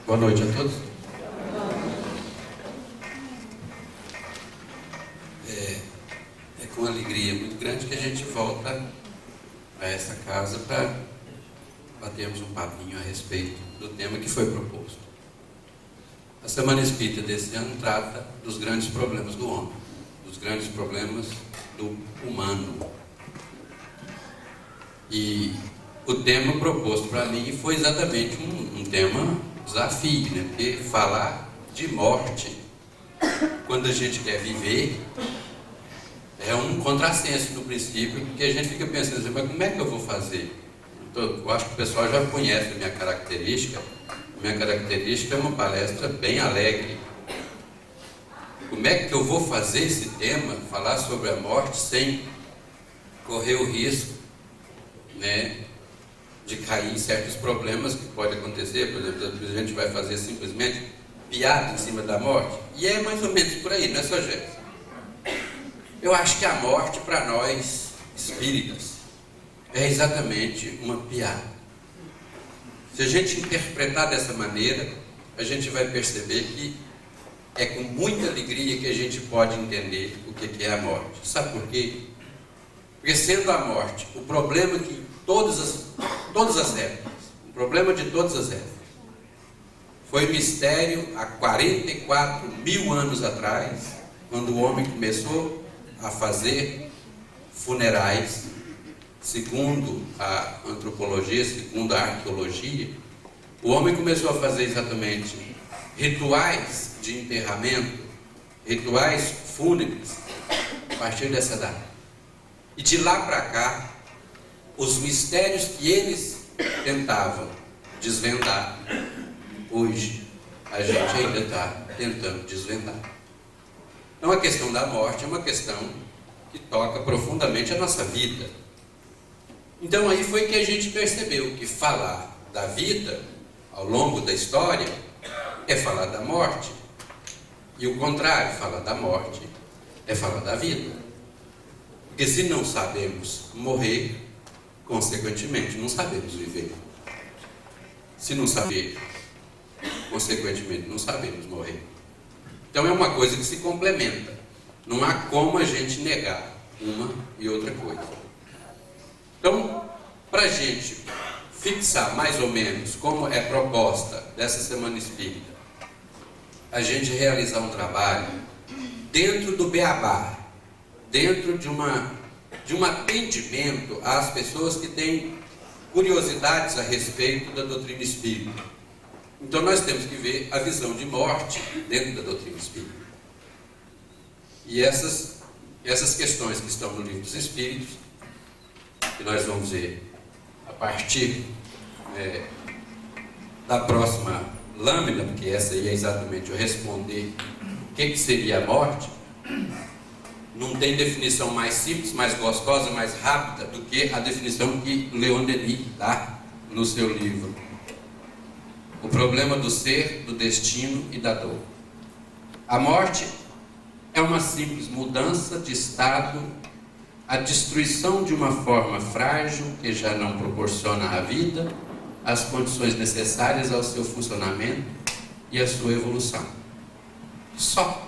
Boa noite a todos. É com alegria muito grande que a gente volta a essa casa para batermos um papinho a respeito do tema que foi proposto. A Semana Espírita desse ano trata dos grandes problemas do homem, dos grandes problemas do humano. E o tema proposto para mim foi exatamente um tema desafio, né? Porque falar de morte, quando a gente quer viver, é um contrassenso no princípio, porque a gente fica pensando assim, mas como é que eu vou fazer? Eu acho que o pessoal já conhece a minha característica. A minha característica é uma palestra bem alegre. Como é que eu vou fazer esse tema, falar sobre a morte, sem correr o risco, né, de cair em certos problemas que pode acontecer? Por exemplo, a gente vai fazer simplesmente piada em cima da morte, e é mais ou menos por aí, não é só gente? Eu acho que a morte, para nós espíritas, é exatamente uma piada. Se a gente interpretar dessa maneira, a gente vai perceber que é com muita alegria que a gente pode entender o que é a morte. Sabe por quê? Porque sendo a morte o problema que todas as épocas, o problema de todas as épocas, foi mistério há 44 mil anos atrás, quando o homem começou a fazer funerais, segundo a antropologia, segundo a arqueologia. O homem começou a fazer exatamente rituais de enterramento, rituais fúnebres, a partir dessa data. E de lá para cá, os mistérios que eles tentavam desvendar, hoje a gente ainda está tentando desvendar. Então a questão da morte é uma questão que toca profundamente a nossa vida. Então aí foi que a gente percebeu que falar da vida ao longo da história é falar da morte. E o contrário, falar da morte é falar da vida. Porque se não sabemos morrer, consequentemente não sabemos viver. Se não saber, consequentemente não sabemos morrer. Então é uma coisa que se complementa. Não há como a gente negar uma e outra coisa. Então, para a gente fixar mais ou menos como é proposta dessa Semana Espírita, a gente realizar um trabalho dentro do beabá, dentro de um atendimento às pessoas que têm curiosidades a respeito da doutrina espírita. Então nós temos que ver a visão de morte dentro da doutrina espírita. E essas questões que estão no Livro dos Espíritos, que nós vamos ver a partir da próxima lâmina, porque essa aí é exatamente o responder o que seria a morte. Não tem definição mais simples, mais gostosa, mais rápida do que a definição que Leon Denis dá no seu livro O Problema do Ser, do Destino e da Dor. A morte é uma simples mudança de estado, a destruição de uma forma frágil que já não proporciona à vida as condições necessárias ao seu funcionamento e à sua evolução. Só.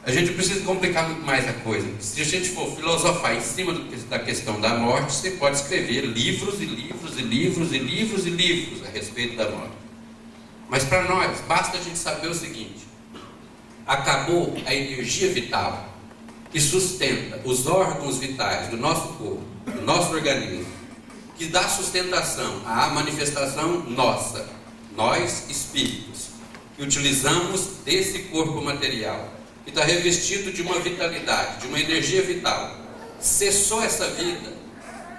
A gente precisa complicar muito mais a coisa. Se a gente for filosofar em cima da questão da morte, você pode escrever livros e livros e livros e livros e livros a respeito da morte. Mas para nós, basta a gente saber o seguinte: acabou a energia vital que sustenta os órgãos vitais do nosso corpo, do nosso organismo, que dá sustentação à manifestação nossa, nós espíritos, que utilizamos desse corpo material, que está revestido de uma vitalidade, de uma energia vital. Cessou essa vida,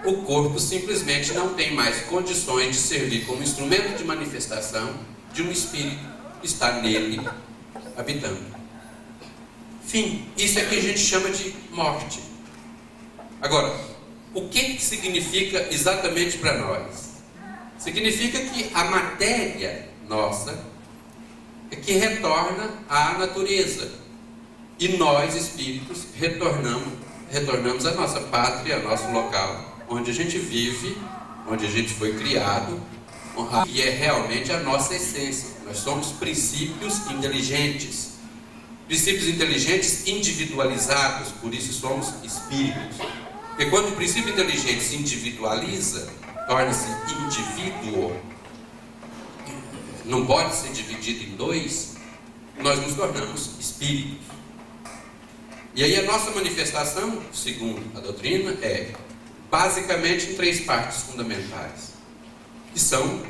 o corpo simplesmente não tem mais condições de servir como instrumento de manifestação de um espírito que está nele habitando. Fim. Isso é que a gente chama de morte. Agora, o que significa exatamente para nós? Significa que a matéria nossa é que retorna à natureza. E nós, espíritos, retornamos à nossa pátria, ao nosso local, onde a gente vive, onde a gente foi criado, e é realmente a nossa essência. Nós somos princípios inteligentes. Princípios inteligentes individualizados, por isso somos espíritos. Porque quando o princípio inteligente se individualiza, torna-se indivíduo, não pode ser dividido em dois, nós nos tornamos espíritos. E aí a nossa manifestação, segundo a doutrina, é basicamente em 3 partes fundamentais, que são,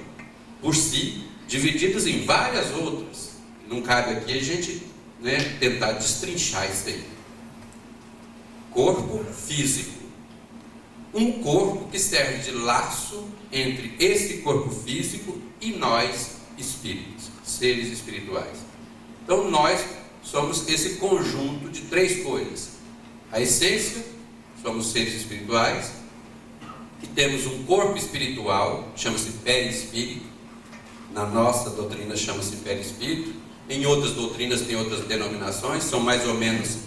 por si, divididas em várias outras. Não cabe aqui a gente tentar destrinchar isso aí. Corpo físico. Um corpo que serve de laço entre esse corpo físico e nós, espíritos, seres espirituais. Então nós somos esse conjunto de 3 coisas. A essência, somos seres espirituais, e temos um corpo espiritual, chama-se perispírito. Na nossa doutrina chama-se perispírito. Em outras doutrinas tem outras denominações, são mais ou menos,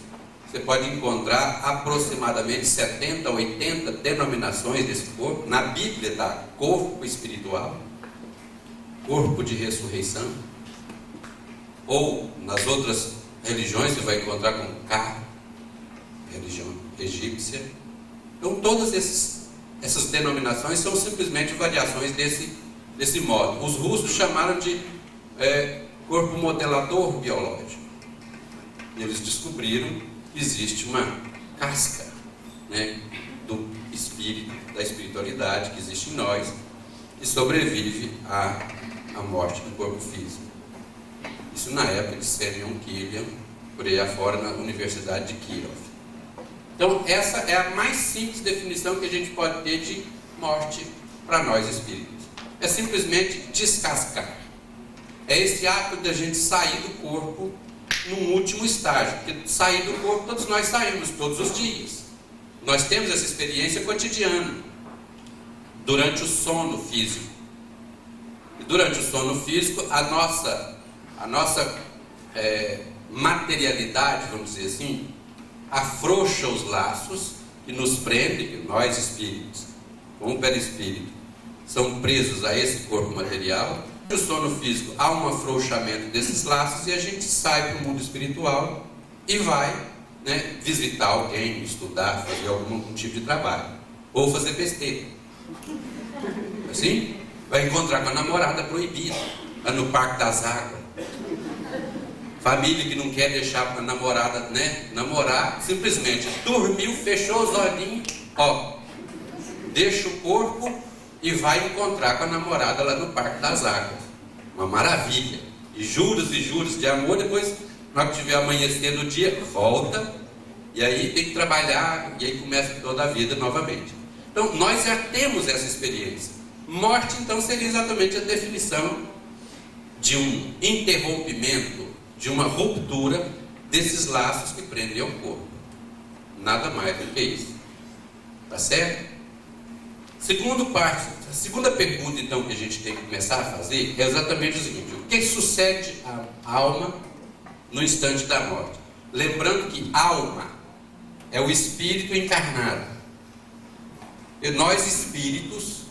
você pode encontrar aproximadamente 70 a 80 denominações desse corpo. Na Bíblia está corpo espiritual, corpo de ressurreição, ou nas outras religiões você vai encontrar com Ka, religião egípcia. Então todas essas denominações são simplesmente variações desse modo. Os russos chamaram de corpo modelador biológico. E eles descobriram que existe uma casca do espírito, da espiritualidade que existe em nós, que sobrevive à morte do corpo físico. Isso na época de Semyon Kilian, por aí afora, na Universidade de Kiev. Então essa é a mais simples definição que a gente pode ter de morte para nós espíritos. É simplesmente descascar. É esse ato de a gente sair do corpo num último estágio. Porque sair do corpo todos nós saímos, todos os dias. Nós temos essa experiência cotidiana durante o sono físico. E durante o sono físico a nossa materialidade, vamos dizer assim, afrouxa os laços e nos prende, nós espíritos, com o perispírito, são presos a esse corpo material. No sono físico há um afrouxamento desses laços e a gente sai para o mundo espiritual e vai visitar alguém, estudar, fazer algum tipo de trabalho, ou fazer besteira. Assim, vai encontrar com a namorada proibida, lá no Parque das Águas. Família que não quer deixar a namorada namorar, simplesmente dormiu, fechou os olhinhos, deixa o corpo e vai encontrar com a namorada lá no Parque das Águas. Uma maravilha. E juros de amor. Depois, na hora que tiver amanhecer do dia, volta. E aí tem que trabalhar. E aí começa toda a vida novamente. Então, nós já temos essa experiência. Morte, então, seria exatamente a definição de um interrompimento, de uma ruptura desses laços que prendem ao corpo. Nada mais do que isso. Tá certo? A segunda pergunta, então, que a gente tem que começar a fazer é exatamente o seguinte: o que sucede à alma no instante da morte? Lembrando que alma é o espírito encarnado. E nós, espíritos,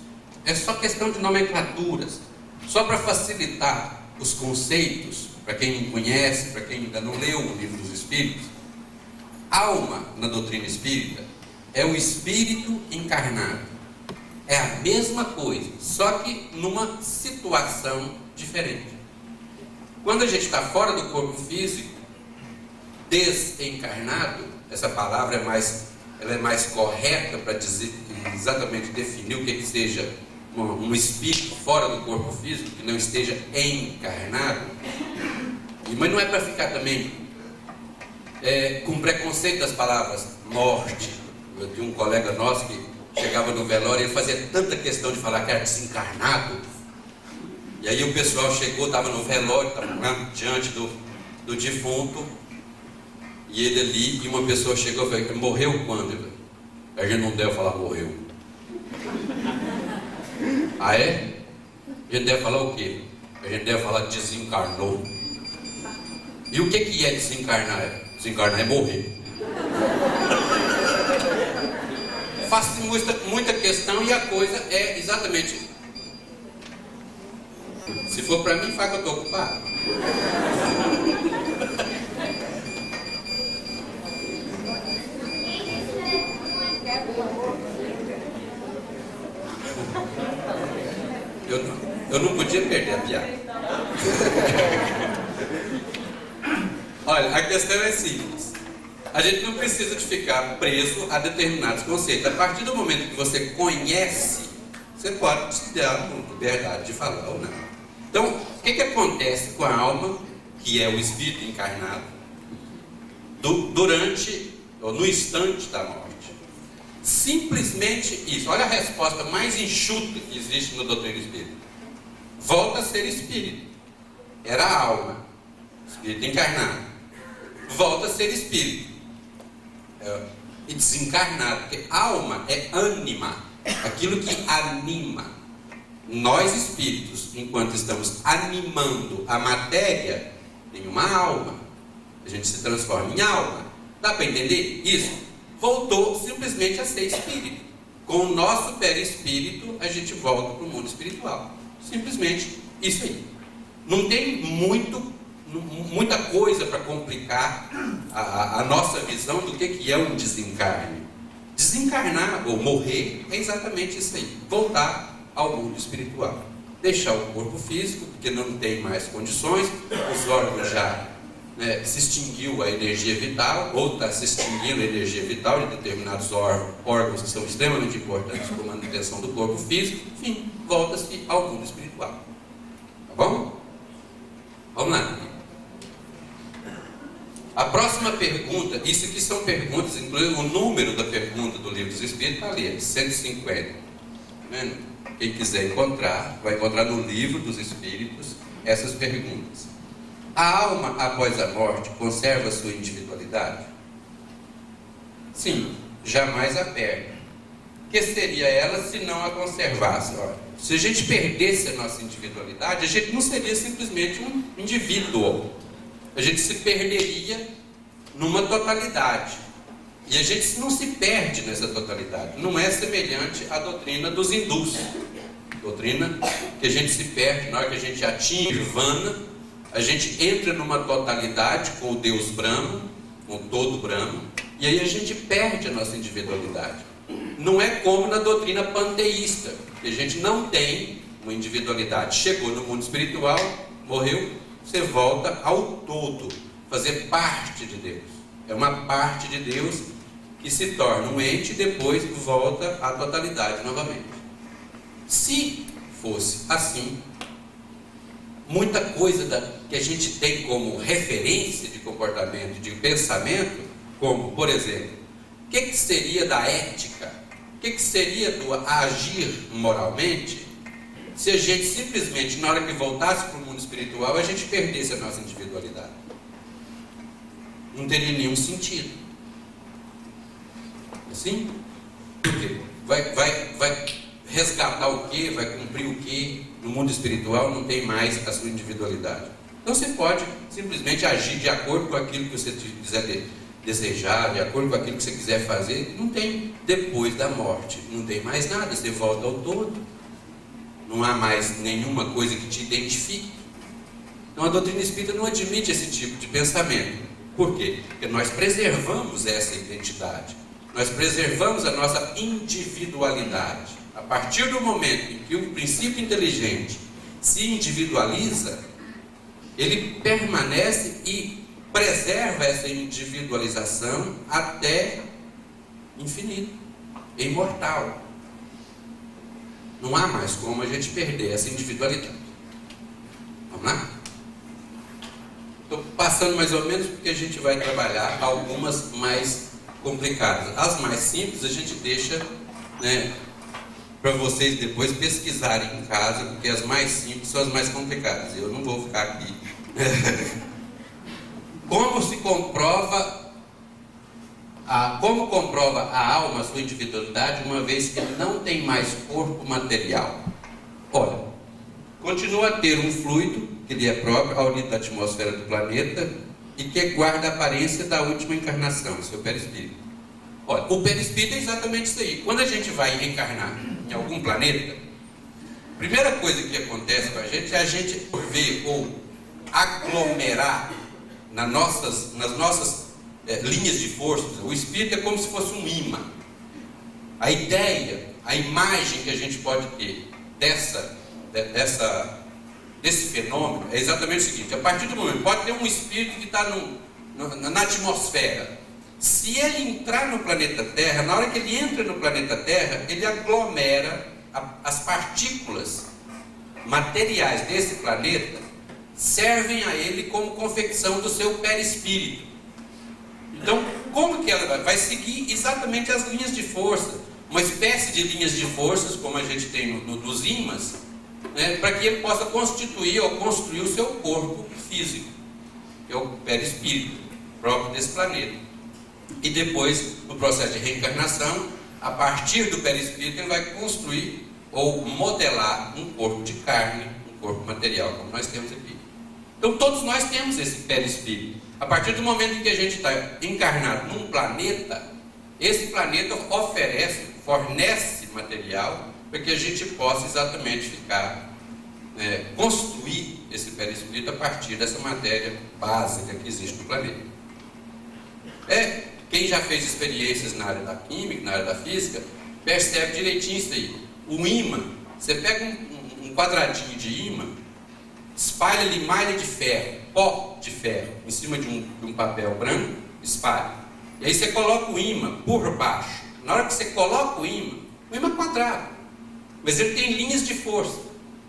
é só questão de nomenclaturas, só para facilitar os conceitos, para quem não conhece, para quem ainda não leu o Livro dos Espíritos. Alma, na doutrina espírita, é o espírito encarnado. É a mesma coisa, só que numa situação diferente. Quando a gente está fora do corpo físico, desencarnado, essa palavra é mais correta para dizer, exatamente definir o que seja um espírito fora do corpo físico, que não esteja encarnado. Mas não é para ficar também com preconceito das palavras morte. Eu tinha um colega nosso que chegava no velório e ele fazia tanta questão de falar que era desencarnado. E aí o pessoal chegou, estava no velório, estava diante do defunto, e ele ali, e uma pessoa chegou e falou: morreu quando? A gente não deve falar morreu. Ah, é? A gente deve falar o quê? A gente deve falar desencarnou. E o que é desencarnar? Desencarnar é morrer. Faz-se muita questão e a coisa é exatamente Se for para mim, fala que eu estou ocupado. Eu não podia perder a piada. Olha, a questão é simples. A gente não precisa de ficar preso a determinados conceitos. A partir do momento que você conhece, você pode se dar a liberdade de falar ou não. Então, o que acontece com a alma, que é o espírito encarnado, durante ou no instante da morte? Simplesmente isso. Olha a resposta mais enxuta que existe no doutrina espírita. Volta a ser espírito. Era a alma, espírito encarnado. Volta a ser espírito. E desencarnado, porque alma é ânima, aquilo que anima. Nós espíritos, enquanto estamos animando a matéria, nenhuma alma, a gente se transforma em alma. Dá para entender isso? Voltou simplesmente a ser espírito. Com o nosso perispírito, a gente volta para o mundo espiritual. Simplesmente isso aí. Não tem muita coisa para complicar a nossa visão do que é um desencarne. Desencarnar ou morrer é exatamente isso aí. Voltar ao mundo espiritual. Deixar o corpo físico, porque não tem mais condições, os órgãos já se extinguiu a energia vital, ou está se extinguindo a energia vital de determinados órgãos que são extremamente importantes para a manutenção do corpo físico. Enfim, volta-se ao mundo espiritual. Tá bom? Vamos lá. A próxima pergunta, isso aqui são perguntas, inclusive o número da pergunta do Livro dos Espíritos está ali, 150. Tá vendo? Quem quiser encontrar, vai encontrar no Livro dos Espíritos essas perguntas. A alma, após a morte, conserva a sua individualidade? Sim, jamais a perde. Que seria ela se não a conservasse? Olha, se a gente perdesse a nossa individualidade, a gente não seria simplesmente um indivíduo. A gente se perderia numa totalidade. E a gente não se perde nessa totalidade. Não é semelhante à doutrina dos hindus. Doutrina que a gente se perde na hora que a gente atinge Nirvana. A gente entra numa totalidade com o Deus Brahma, com o todo Brahma, e aí a gente perde a nossa individualidade. Não é como na doutrina panteísta, que a gente não tem uma individualidade. Chegou no mundo espiritual, morreu, você volta ao todo, fazer parte de Deus. É uma parte de Deus que se torna um ente e depois volta à totalidade novamente. Se fosse assim, muita coisa que a gente tem como referência de comportamento, de pensamento, como, por exemplo, o que seria da ética, o que seria do agir moralmente, se a gente simplesmente, na hora que voltasse para o mundo espiritual, a gente perdesse a nossa individualidade. Não teria nenhum sentido. Assim? Por quê? Vai resgatar o quê? Vai cumprir o quê? No mundo espiritual não tem mais a sua individualidade. Então você pode simplesmente agir de acordo com aquilo que você quiser desejar, de acordo com aquilo que você quiser fazer. Não tem depois da morte, não tem mais nada, você volta ao todo. Não há mais nenhuma coisa que te identifique. Então a doutrina espírita não admite esse tipo de pensamento. Por quê? Porque nós preservamos essa identidade. Nós preservamos a nossa individualidade. A partir do momento em que o princípio inteligente se individualiza, ele permanece e preserva essa individualização até infinito, é imortal. Não há mais como a gente perder essa individualidade. Vamos lá? Estou passando mais ou menos porque a gente vai trabalhar algumas mais complicadas. As mais simples a gente deixa, para vocês depois pesquisarem em casa, porque as mais simples são as mais complicadas. Eu não vou ficar aqui. Como comprova a alma a sua individualidade, uma vez que não tem mais corpo material? Olha, continua a ter um fluido, que lhe é próprio, ao nível da atmosfera do planeta, e que guarda a aparência da última encarnação, seu perispírito. Olha, o perispírito é exatamente isso aí. Quando a gente vai reencarnar em algum planeta, Primeira coisa que acontece com a gente é a gente ver ou aglomerar nas nossas linhas de força. O espírito é como se fosse um imã. A ideia, a imagem que a gente pode ter desse fenômeno é exatamente o seguinte: a partir do momento, pode ter um espírito que está na atmosfera. Se ele entrar no planeta Terra, na hora que ele entra no planeta Terra, ele aglomera as partículas materiais desse planeta, servem a ele como confecção do seu perispírito. Então, como que ela vai seguir exatamente as linhas de força? Uma espécie de linhas de forças, como a gente tem nos ímãs, né, para que ele possa constituir ou construir o seu corpo físico, que é o perispírito próprio desse planeta. E depois, no processo de reencarnação, a partir do perispírito, ele vai construir ou modelar um corpo de carne, um corpo material, como nós temos aqui. Então, todos nós temos esse perispírito. A partir do momento em que a gente está encarnado num planeta, esse planeta fornece material para que a gente possa exatamente construir esse perispírito a partir dessa matéria básica que existe no planeta. Quem já fez experiências na área da química, na área da física, percebe direitinho isso aí. O ímã, você pega um quadradinho de ímã, espalha ali malha de ferro, pó de ferro, em cima de um papel branco, espalha. E aí você coloca o ímã por baixo. Na hora que você coloca o ímã é quadrado, mas ele tem linhas de força.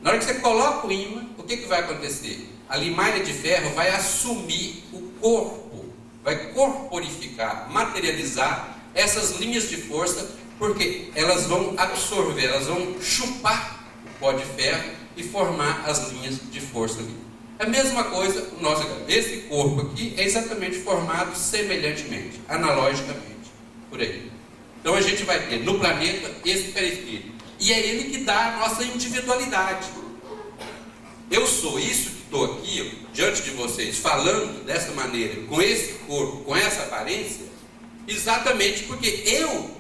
Na hora que você coloca o ímã, o que vai acontecer? A limalha de ferro vai assumir o corpo, vai corporificar, materializar essas linhas de força, porque elas vão absorver, elas vão chupar o pó de ferro e formar as linhas de força ali. A mesma coisa, esse corpo aqui é exatamente formado semelhantemente, analogicamente, por aí. Então a gente vai ter no planeta esse perispírito, e é ele que dá a nossa individualidade. Eu sou isso que estou aqui, diante de vocês, falando dessa maneira, com esse corpo, com essa aparência, exatamente porque eu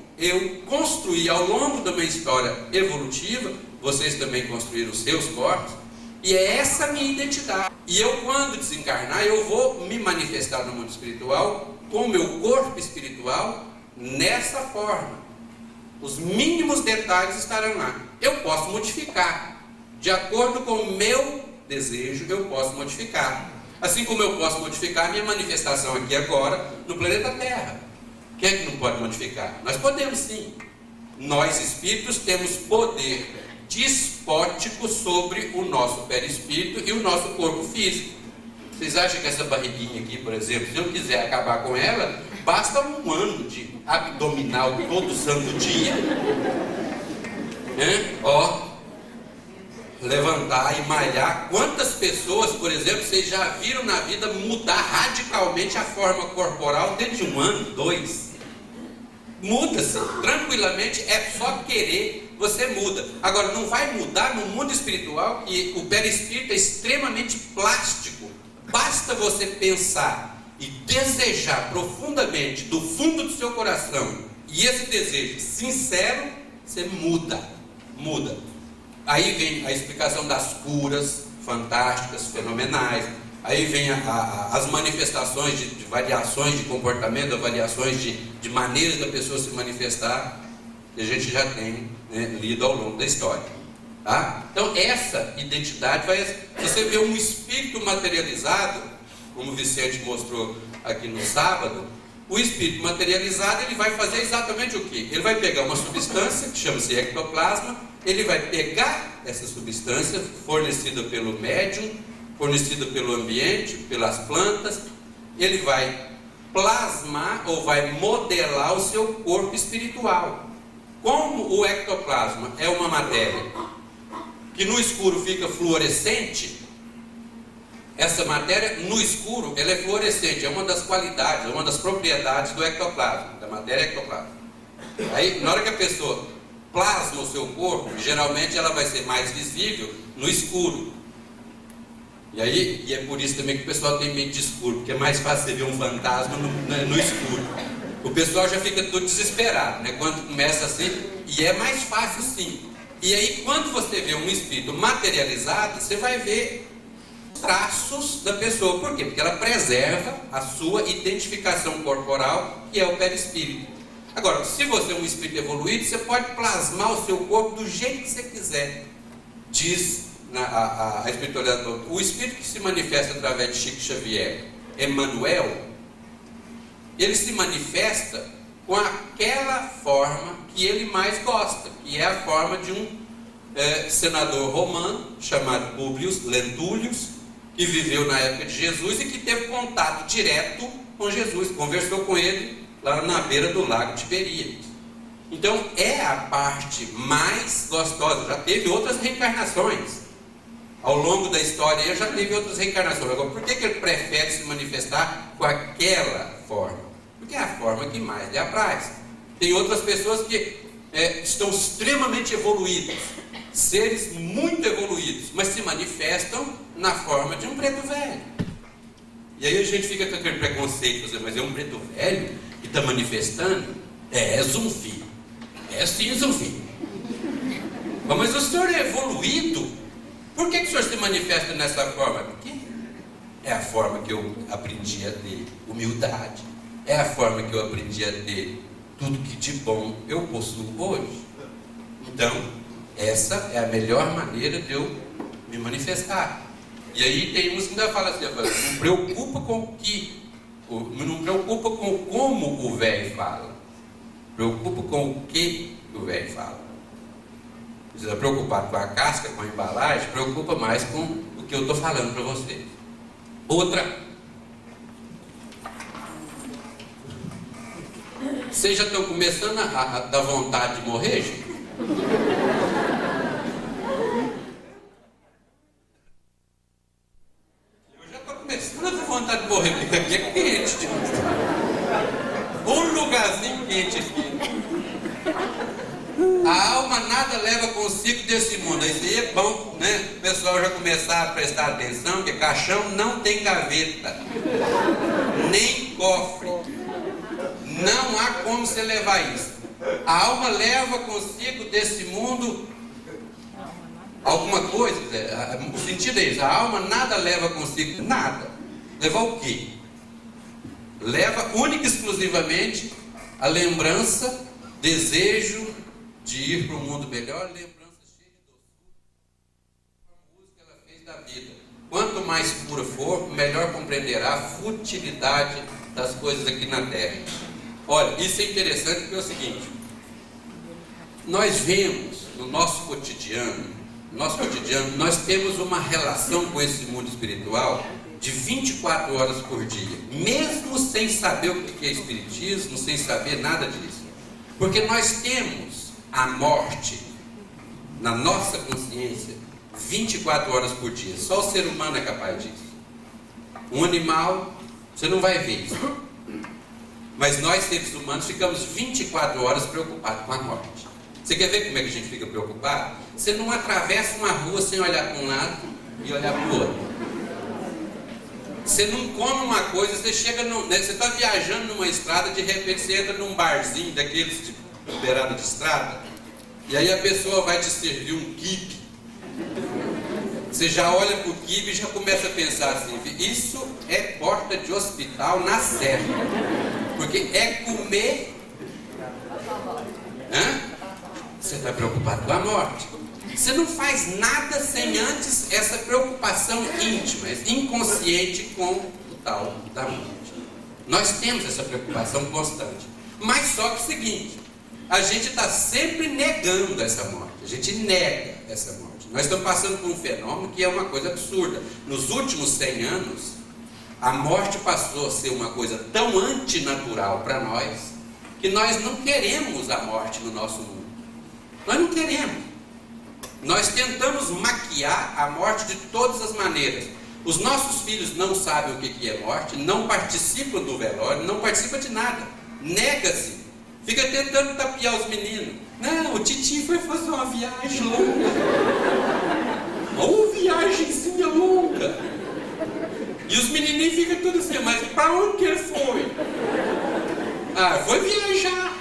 construí ao longo da minha história evolutiva, vocês também construíram os seus corpos, e é essa a minha identidade. E eu, quando desencarnar, eu vou me manifestar no mundo espiritual com o meu corpo espiritual nessa forma. Os mínimos detalhes estarão lá. Eu posso modificar. De acordo com o meu desejo, eu posso modificar. Assim como eu posso modificar a minha manifestação aqui agora no planeta Terra. Quem é que não pode modificar? Nós podemos sim. Nós espíritos temos poder despótico sobre o nosso perispírito e o nosso corpo físico. Vocês acham que essa barriguinha aqui, por exemplo, se eu quiser acabar com ela, basta um ano de abdominal todo santo dia, levantar e malhar. Quantas pessoas, por exemplo, vocês já viram na vida mudar radicalmente a forma corporal dentro de um ano, 2? Muda-se, tranquilamente, é só querer, você muda. Agora, não vai mudar no mundo espiritual, que o perispírito é extremamente plástico. Basta você pensar e desejar profundamente, do fundo do seu coração, e esse desejo sincero, você muda. Aí vem a explicação das curas fantásticas, fenomenais. Aí vem as manifestações de variações de comportamento, variações de maneiras da pessoa se manifestar, que a gente já tem lido ao longo da história. Tá? Então essa identidade você vê um espírito materializado, como o Vicente mostrou aqui no sábado. O espírito materializado, ele vai fazer exatamente o quê? Ele vai pegar uma substância que chama-se ectoplasma, ele vai pegar essa substância fornecida pelo médium, fornecida pelo ambiente, pelas plantas, ele vai plasmar ou vai modelar o seu corpo espiritual. Como o ectoplasma é uma matéria que no escuro fica fluorescente, essa matéria no escuro ela é fluorescente, é uma das qualidades, é uma das propriedades do ectoplasma, da matéria ectoplasma. Aí, na hora que a pessoa plasma o seu corpo, geralmente ela vai ser mais visível no escuro. E é por isso também que o pessoal tem medo de escuro, porque é mais fácil você ver um fantasma no escuro. O pessoal já fica todo desesperado, né? Quando começa assim, e é mais fácil sim E aí, quando você vê um espírito materializado, você vai ver traços da pessoa. Por quê? Porque ela preserva a sua identificação corporal, que é o perispírito. Agora, se você é um espírito evoluído, você pode plasmar o seu corpo do jeito que você quiser. Diz a espiritualidade, o espírito que se manifesta através de Chico Xavier, Emmanuel, ele se manifesta com aquela forma que ele mais gosta, que é a forma de um senador romano chamado Publius Lentulus, que viveu na época de Jesus e que teve contato direto com Jesus, conversou com ele lá na beira do lago Tiberíades. Então é a parte mais gostosa. Já teve outras reencarnações ao longo da história, já teve outras reencarnações. Agora, por que ele prefere se manifestar com aquela forma? Porque é a forma que mais lhe apraz. Tem outras pessoas que estão extremamente evoluídas, seres muito evoluídos, mas se manifestam na forma de um preto velho. E aí a gente fica com aquele preconceito, mas é um preto velho que está manifestando? É Zunfi. É sim, Zunfi. Mas o senhor é evoluído, por que o senhor se manifesta nessa forma? Porque é a forma que eu aprendi a ter humildade, é a forma que eu aprendi a ter tudo que de bom eu possuo hoje. Então, essa é a melhor maneira de eu me manifestar. E aí tem uns que ainda falam assim, não preocupa com o que, não preocupa com como o velho fala, preocupa com o que o velho fala. Você está preocupado com a casca, com a embalagem, preocupa mais com o que eu estou falando para vocês. Outra, vocês já estão começando a dar vontade de morrer, gente? Eu já estou começando a dar vontade de morrer, porque aqui é quente. Um lugarzinho quente aqui. A alma nada leva consigo desse mundo. Isso aí é bom, né? O pessoal já começar a prestar atenção, que caixão não tem gaveta, nem cofre. Não há como você levar isso. A alma leva consigo desse mundo alguma coisa. O sentido é isso. A alma nada leva consigo, nada. Levar o quê? Leva única e exclusivamente a lembrança, desejo de ir para um mundo melhor, lembrança cheia de doçura, a música que ela fez da vida. Quanto mais pura for, melhor compreenderá a futilidade das coisas aqui na Terra. Olha, isso é interessante porque é o seguinte, nós vemos no nosso cotidiano, nós temos uma relação com esse mundo espiritual de 24 horas por dia, mesmo sem saber o que é espiritismo, sem saber nada disso. Porque nós temos a morte na nossa consciência 24 horas por dia. Só o ser humano é capaz disso. Um animal, você não vai ver isso. Mas nós, seres humanos, ficamos 24 horas preocupados com a morte. Você quer ver como é que a gente fica preocupado? Você não atravessa uma rua sem olhar para um lado e olhar para o outro. Você não come uma coisa, você chega você está viajando numa estrada, de repente você entra num barzinho daqueles de beirada de estrada, e aí a pessoa vai te servir um quibe. Você já olha para o quibe e já começa a pensar assim, isso é porta de hospital na serra, porque é comer. Você está preocupado com a morte. Você não faz nada sem antes essa preocupação íntima, inconsciente com o tal da morte. Nós temos essa preocupação constante. Mas só que é o seguinte, a gente está sempre negando essa morte. A gente nega essa morte. Nós estamos passando por um fenômeno que é uma coisa absurda. Nos últimos 100 anos, a morte passou a ser uma coisa tão antinatural para nós, que nós não queremos a morte no nosso mundo. Nós não queremos. Nós tentamos maquiar a morte de todas as maneiras. Os nossos filhos não sabem o que é morte, não participam do velório, não participam de nada. Nega-se. Fica tentando tapear os meninos. Não, o titio foi fazer uma viagem longa. Uma viagemzinha longa. E os menininhos ficam todos assim, mas para onde que ele foi? Foi viajar.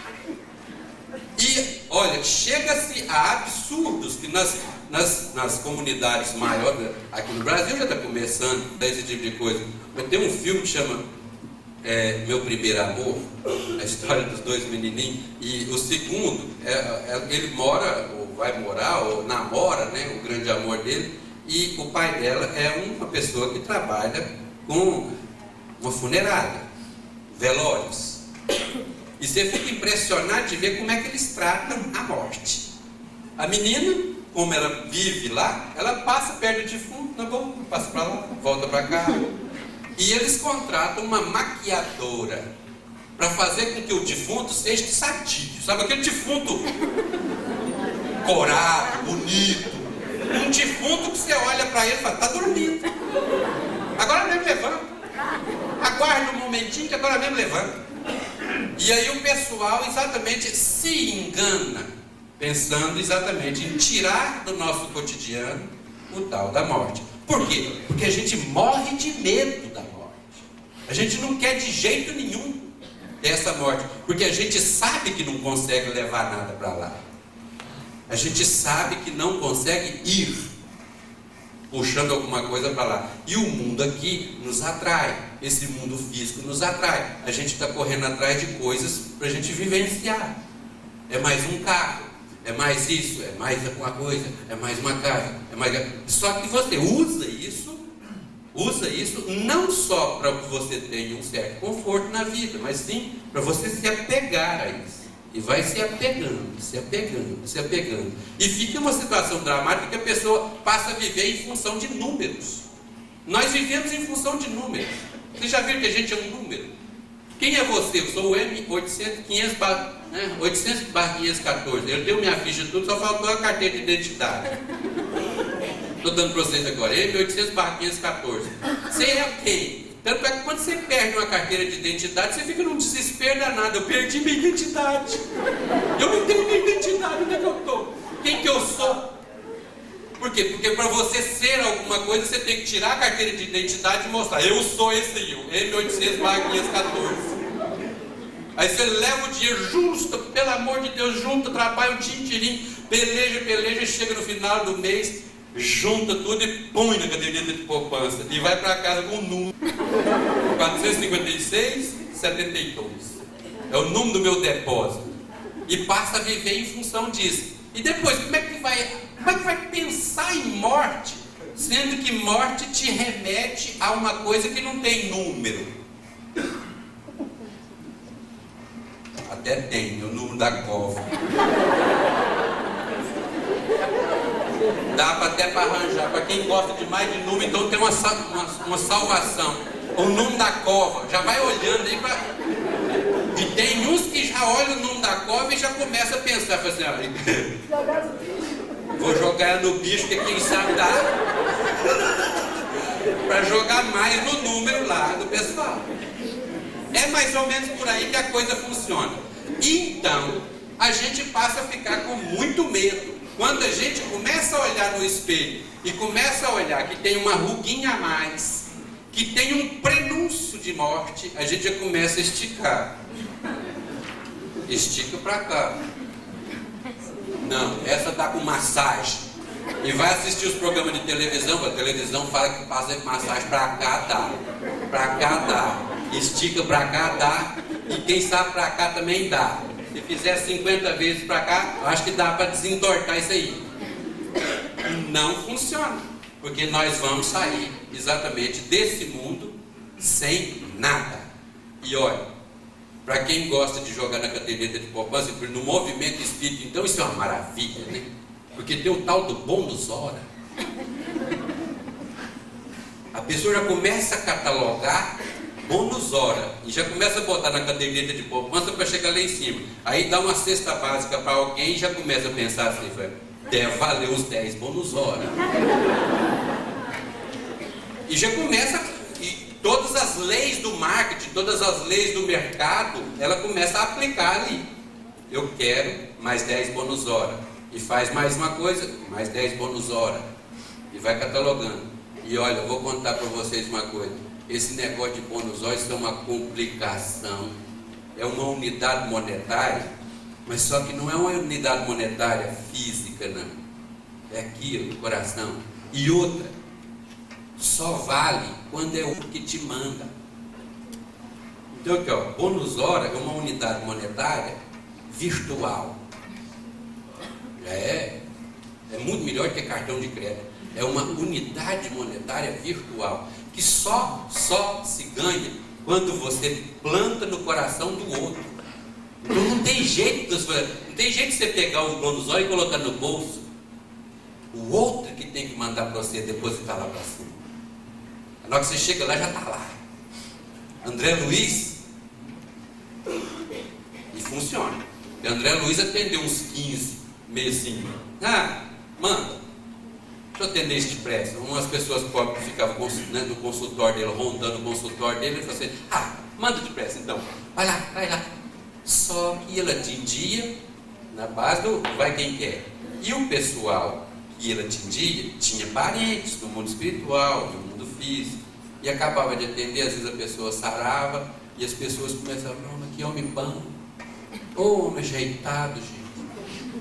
E, olha, chega-se a absurdos nas comunidades maiores, aqui no Brasil já está começando esse tipo de coisa. Mas tem um filme que chama Meu Primeiro Amor, a história dos dois menininhos, e o segundo, ele mora, ou vai morar, ou namora, né, o grande amor dele, e o pai dela é uma pessoa que trabalha com uma funerária, velórios. E você fica impressionado de ver como é que eles tratam a morte. A menina, como ela vive lá, ela passa perto do defunto, tá bom, passa para lá, volta para cá. E eles contratam uma maquiadora para fazer com que o defunto seja sadio. Sabe aquele defunto corado, bonito? Um defunto que você olha para ele e fala, está dormindo. Agora mesmo levanta. Aguarda um momentinho que agora mesmo levanta. E aí o pessoal exatamente se engana, pensando exatamente em tirar do nosso cotidiano o tal da morte. Por quê? Porque a gente morre de medo da morte. A gente não quer de jeito nenhum dessa morte, porque a gente sabe que não consegue levar nada para lá. A gente sabe que não consegue ir puxando alguma coisa para lá. E o mundo aqui nos atrai. Esse mundo físico nos atrai. A gente está correndo atrás de coisas para a gente vivenciar. É mais um carro, é mais isso, é mais alguma coisa, é mais uma casa, é mais... Só que você usa isso não só para que você tenha um certo conforto na vida, mas sim para você se apegar a isso. E vai se apegando, se apegando, se apegando. E fica uma situação dramática que a pessoa passa a viver em função de números. Nós vivemos em função de números. Vocês já viram que a gente é um número? Quem é você? Eu sou o M800-514. Eu tenho minha ficha tudo, só faltou a carteira de identidade. Estou dando para vocês agora. M800-514. Você é quem? Tanto é que quando você perde uma carteira de identidade, você fica num desespero danado. Eu perdi minha identidade. Eu não tenho minha identidade. Onde é que eu estou? Quem que eu sou? Por quê? Porque para você ser alguma coisa, você tem que tirar a carteira de identidade e mostrar. Eu sou esse aí, o M800-514. Aí você leva o dinheiro, junta, pelo amor de Deus, junta, trabalha um tintirim, peleja, chega no final do mês, junta tudo e põe na caderneta de poupança. E vai para casa com um número. 456,72. É o número do meu depósito. E passa a viver em função disso. E depois, como é que vai pensar em morte, sendo que morte te remete a uma coisa que não tem número? Até tem, o número da cova. Dá até para arranjar. Para quem gosta de mais de número, então tem uma salvação. O número da cova. Já vai olhando aí para... E tem uns que já olham o número da cova e já começa a pensar, assim, vou jogar no bicho, que quem sabe dá. Para jogar mais no número lá do pessoal. É mais ou menos por aí que a coisa funciona. Então, a gente passa a ficar com muito medo. Quando a gente começa a olhar no espelho e começa a olhar que tem uma ruguinha a mais, que tem um prenúncio de morte, a gente já começa a esticar. Estica para cá. Não, essa tá com massagem. E vai assistir os programas de televisão, a televisão fala que faz massagem para cá, dá. Para cá dá. Estica para cá, dá. E quem sabe para cá também dá. Se fizer 50 vezes para cá, eu acho que dá para desentortar isso aí. Não funciona. Porque nós vamos sair exatamente desse mundo sem nada. E olha, para quem gosta de jogar na caderneta de poupança, no movimento espírita, então isso é uma maravilha, né? Porque tem o tal do bônus hora. A pessoa já começa a catalogar bônus hora e já começa a botar na caderneta de poupança para chegar lá em cima. Aí dá uma cesta básica para alguém e já começa a pensar assim, deve valer uns 10 bônus hora. E já começa, e todas as leis do marketing, todas as leis do mercado, ela começa a aplicar ali. Eu quero mais 10 bônus hora. E faz mais uma coisa, mais 10 bônus hora. E vai catalogando. E olha, eu vou contar para vocês uma coisa. Esse negócio de bônus hora, isso é uma complicação. É uma unidade monetária, mas só que não é uma unidade monetária física, não. é aquilo, do coração. E outra, só vale quando é o que te manda. Então aqui, ó, bônus hora é uma unidade monetária virtual. É muito melhor que cartão de crédito. É uma unidade monetária virtual que só se ganha quando você planta no coração do outro. Então não tem jeito de você pegar o bônus hora e colocar no bolso. O outro que tem que mandar para você depositar lá para cima. Na hora que você chega lá, já está lá. André Luiz. E funciona. E André Luiz atendeu uns 15, meio assim. Manda. Deixa eu atender isso depressa. Umas pessoas pobres ficavam no consultório dele, rondando o consultório dele, ele falou assim: manda depressa então. Vai lá. Só que ele atendia na base do vai quem quer. E o pessoal que ele atendia tinha parentes no mundo espiritual, no mundo físico, e acabava de atender, às vezes a pessoa sarava, e as pessoas começavam: não, que homem bom, homem ajeitado, gente.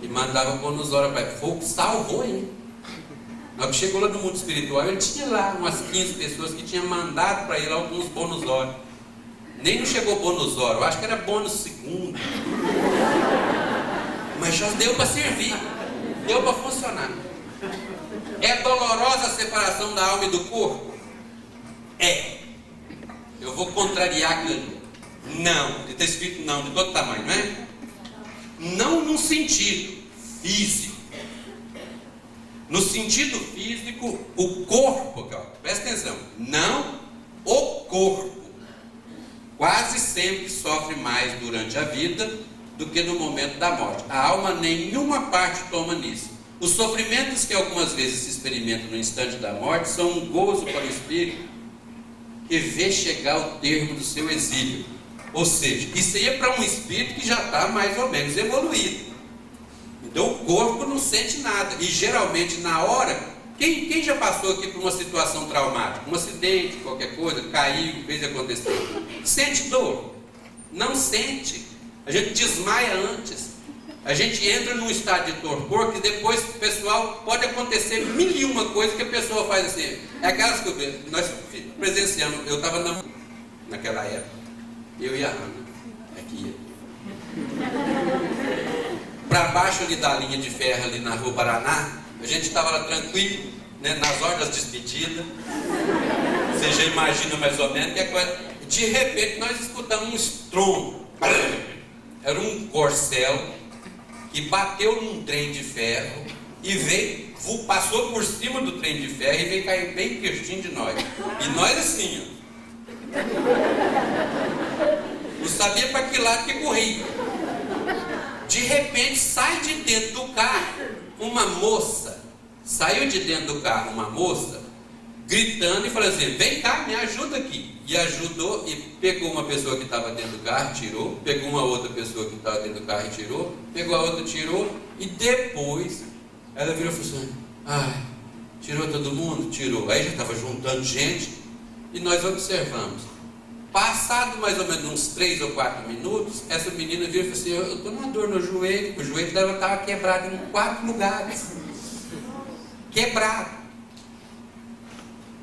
E mandava bônus hora para ele. Foi o que salvou ele. Na hora que chegou lá no mundo espiritual, ele tinha lá umas 15 pessoas que tinham mandado para ele alguns bônus hora. Nem não chegou bônus hora, eu acho que era bônus segundo. Mas já deu para servir, deu para funcionar. É dolorosa a separação da alma e do corpo? É. Eu vou contrariar aquilo. Não, está escrito não, de todo tamanho, não é? Não no sentido físico. No sentido físico, o corpo, presta atenção, não o corpo, quase sempre sofre mais durante a vida do que no momento da morte. A alma nenhuma parte toma nisso. Os sofrimentos que algumas vezes se experimentam no instante da morte são um gozo para o espírito que vê chegar ao termo do seu exílio. Ou seja, isso aí é para um espírito que já está mais ou menos evoluído. Então o corpo não sente nada. E geralmente na hora, quem já passou aqui por uma situação traumática? Um acidente, qualquer coisa, caiu, fez acontecer. Sente dor? Não sente. A gente desmaia antes. A gente entra num estado de torpor que depois, pessoal, pode acontecer mil e uma coisa que a pessoa faz assim. É aquelas que nós presenciamos. Eu estava naquela época. Eu e a Ana. Aqui. Para baixo ali da linha de ferro, ali na Rua Paraná, a gente estava lá tranquilo, né, nas horas das despedidas. Você já imagina mais ou menos que é coisa. De repente nós escutamos um estrondo. Era um corcel que bateu num trem de ferro e veio, passou por cima do trem de ferro e veio cair bem pertinho de nós. E nós assim, ó. Não sabia para que lado que corria. De repente sai de dentro do carro uma moça. Saiu de dentro do carro uma moça, gritando e falou assim: vem cá, me ajuda aqui. E ajudou e pegou uma pessoa que estava dentro do carro, tirou. Pegou uma outra pessoa que estava dentro do carro e tirou. Pegou a outra, tirou. E depois ela virou e falou assim: tirou todo mundo? Tirou. Aí já estava juntando gente e nós observamos. Passado mais ou menos uns 3 ou 4 minutos, essa menina viu e falou assim: eu estou numa dor no joelho. O joelho dela estava quebrado em 4 lugares. Quebrado.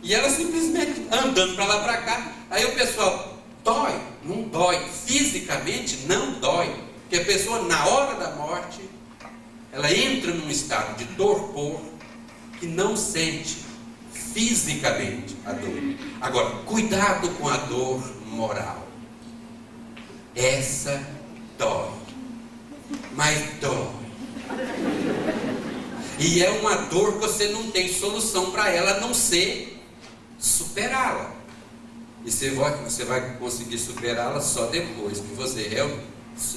E ela simplesmente andando para lá para cá. Aí o pessoal: dói? Não dói. Fisicamente não dói. Porque a pessoa, na hora da morte, ela entra num estado de torpor que não sente fisicamente a dor. Agora, cuidado com a dor moral. Essa dói. Mas dói. E é uma dor que você não tem solução para ela, a não ser superá-la. E você vai conseguir superá-la só depois que você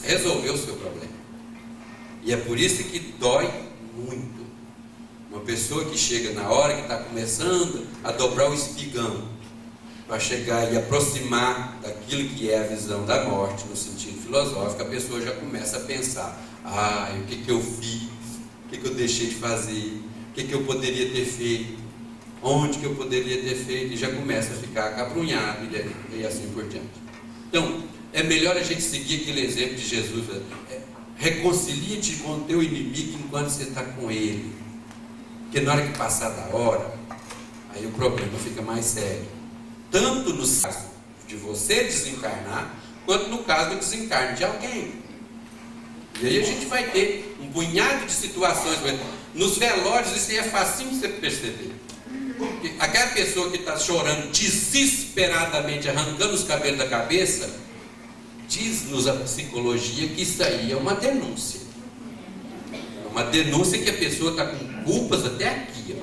resolver o seu problema. E é por isso que dói muito. Uma pessoa que chega na hora que está começando a dobrar o espigão para chegar e aproximar daquilo que é a visão da morte no sentido filosófico, a pessoa já começa a pensar: o que eu fiz? O que eu deixei de fazer? O que eu poderia ter feito? Onde que eu poderia ter feito? E já começa a ficar acabrunhado e assim por diante. Então, é melhor a gente seguir aquele exemplo de Jesus. Reconcilia-te com o teu inimigo enquanto você está com ele. Porque na hora que passar da hora, aí o problema fica mais sério. Tanto no caso de você desencarnar, quanto no caso do desencarne de alguém. E aí a gente vai ter um punhado de situações. Nos velórios isso aí é facinho você perceber. Aquela pessoa que está chorando desesperadamente, arrancando os cabelos da cabeça, diz-nos a psicologia que isso aí é uma denúncia. É uma denúncia que a pessoa está com culpas até aqui.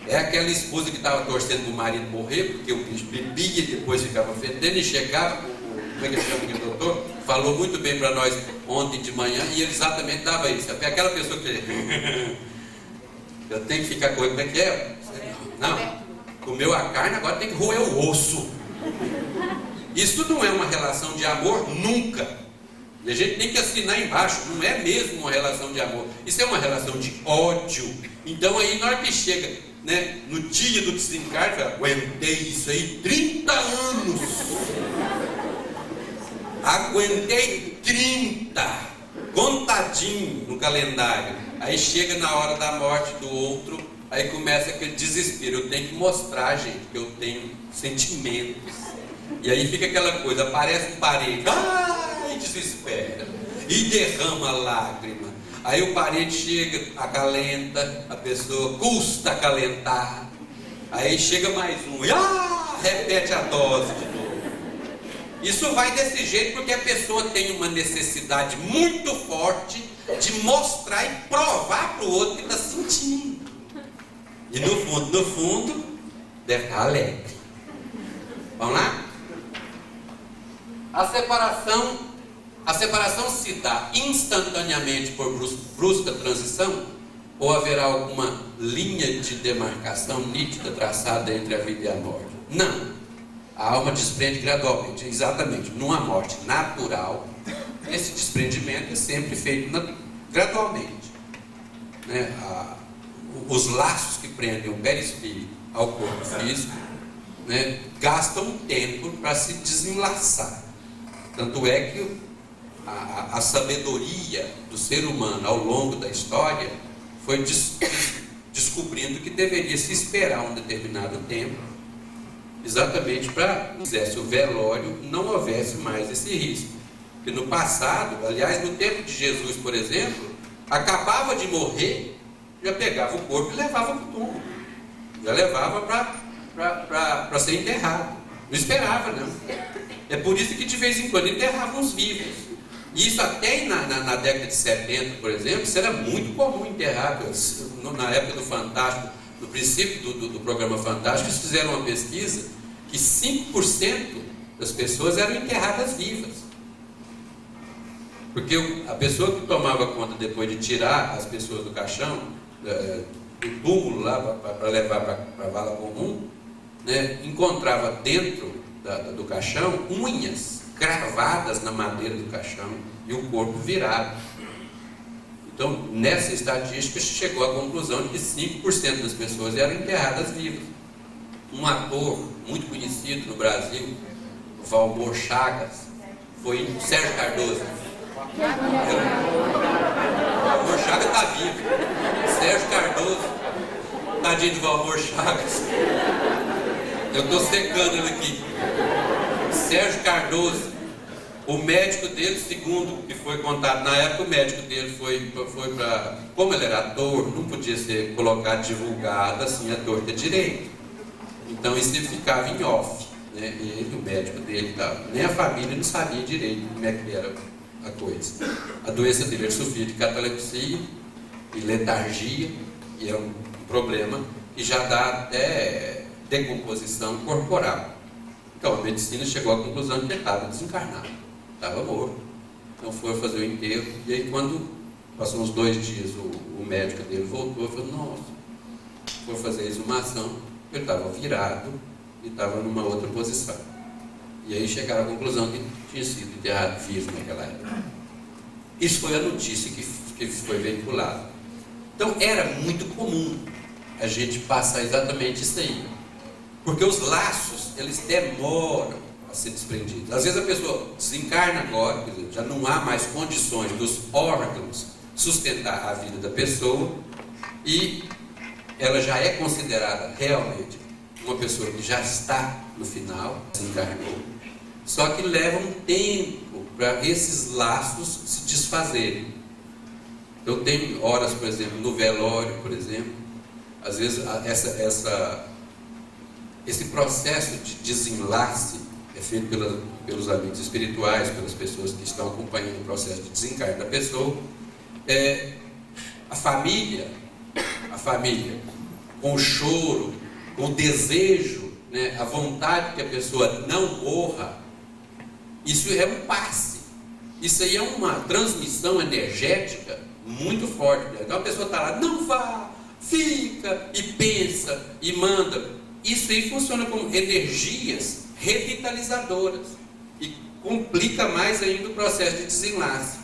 É aquela esposa que estava torcendo para o marido morrer, porque o bicho bebia e depois ficava fedendo e chegava. Como é que chama aquele doutor? Falou muito bem para nós ontem de manhã e ele exatamente dava isso. Aquela pessoa que eu tenho que ficar com ele, como é que é? Não, comeu a carne, agora tem que roer o osso. Isso não é uma relação de amor nunca. E a gente tem que assinar embaixo, não é mesmo uma relação de amor. Isso é uma relação de ódio. Então aí na hora que chega, né, no dia do desencarne, fala, aguentei isso aí 30 anos. Aguentei 30, contadinho no calendário. Aí chega na hora da morte do outro, aí começa aquele desespero. Eu tenho que mostrar, gente, que eu tenho sentimentos. E aí fica aquela coisa, aparece um parente, ai, desespera, e derrama lágrima. Aí o parente chega, acalenta, a pessoa custa acalentar. Aí chega mais um, e repete a dose de novo. Isso vai desse jeito porque a pessoa tem uma necessidade muito forte de mostrar e provar para o outro que está sentindo. E no fundo, deve estar alegre. Vamos lá? A separação se dá instantaneamente por brusca transição? Ou haverá alguma linha de demarcação nítida traçada entre a vida e a morte? Não. A alma desprende gradualmente, exatamente. Numa morte natural, esse desprendimento é sempre feito gradualmente. Né? Os laços que prendem o perispírito ao corpo físico, né, gastam tempo para se desenlaçar. Tanto é que a sabedoria do ser humano ao longo da história foi descobrindo que deveria se esperar um determinado tempo, exatamente para que fizesse o velório não houvesse mais esse risco. Porque no passado, aliás, no tempo de Jesus, por exemplo, acabava de morrer, já pegava o corpo e levava para o túmulo, já levava para ser enterrado, não esperava não. É por isso que de vez em quando enterravam os vivos. E isso até na década de 70, por exemplo, isso era muito comum enterrar. Na época do Fantástico, no princípio do programa Fantástico, eles fizeram uma pesquisa que 5% das pessoas eram enterradas vivas. Porque a pessoa que tomava conta depois de tirar as pessoas do caixão, do túmulo lá para levar para a vala comum, né, encontrava dentro do caixão unhas cravadas na madeira do caixão e o corpo virado. Então, nessa estatística, chegou à conclusão de que 5% das pessoas eram enterradas vivas. Um ator muito conhecido no Brasil, Valmor Chagas, foi Sérgio Cardoso. Valmor Chagas está vivo. Sérgio Cardoso, tadinho de Valmor Chagas. Eu estou secando ele aqui. Sérgio Cardoso, o médico dele, segundo o que foi contado na época, o médico dele foi para... Como ele era ator, não podia ser colocado, divulgado assim, ator de direito. Então isso ele ficava em off, né? E ele, o médico dele, nem a família não sabia direito como é que era a coisa. A doença dele, ele sofria de catalepsia e letargia, e é um problema que já dá até decomposição corporal. Então a medicina chegou à conclusão que ele estava desencarnado, estava morto. Então foi fazer o enterro, e aí quando passou uns 2 dias, o médico dele voltou e falou, nossa, foi fazer a exumação, ele estava virado e estava numa outra posição. E aí chegaram à conclusão que tinha sido enterrado vivo naquela época. Isso foi a notícia que foi veiculada. Então era muito comum a gente passar exatamente isso aí. Porque os laços, eles demoram a ser desprendidos. Às vezes a pessoa desencarna agora, quer dizer, já não há mais condições dos órgãos sustentar a vida da pessoa, e ela já é considerada realmente uma pessoa que já está no final, se encarnou. Só que leva um tempo para esses laços se desfazerem. Eu tenho horas, por exemplo, no velório, por exemplo, às vezes esse processo de desenlace é feito pelos amigos espirituais, pelas pessoas que estão acompanhando o processo de desencarne da pessoa. A família, com o choro, com o desejo, né, a vontade que a pessoa não morra, isso é um passe. Isso aí é uma transmissão energética muito forte. Né? Então a pessoa está lá, não vá, fica, e pensa, e manda. Isso aí funciona como energias revitalizadoras e complica mais ainda o processo de desenlace.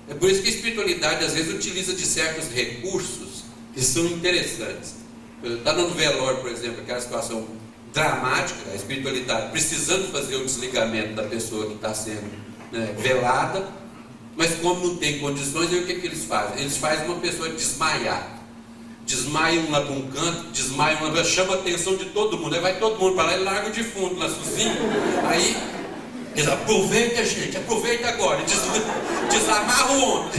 É por isso que a espiritualidade às vezes utiliza de certos recursos que são interessantes. Está no velório, por exemplo, aquela situação dramática, a espiritualidade precisando fazer o desligamento da pessoa que está sendo, né, velada, mas como não tem condições, aí o que eles fazem? Eles fazem uma pessoa desmaiar. Desmaiam lá para um canto, desmaiam lá, chama a atenção de todo mundo, aí vai todo mundo para lá e larga o defunto lá sozinho. Aí eles aproveita, gente, aproveita agora, desamarra o homem,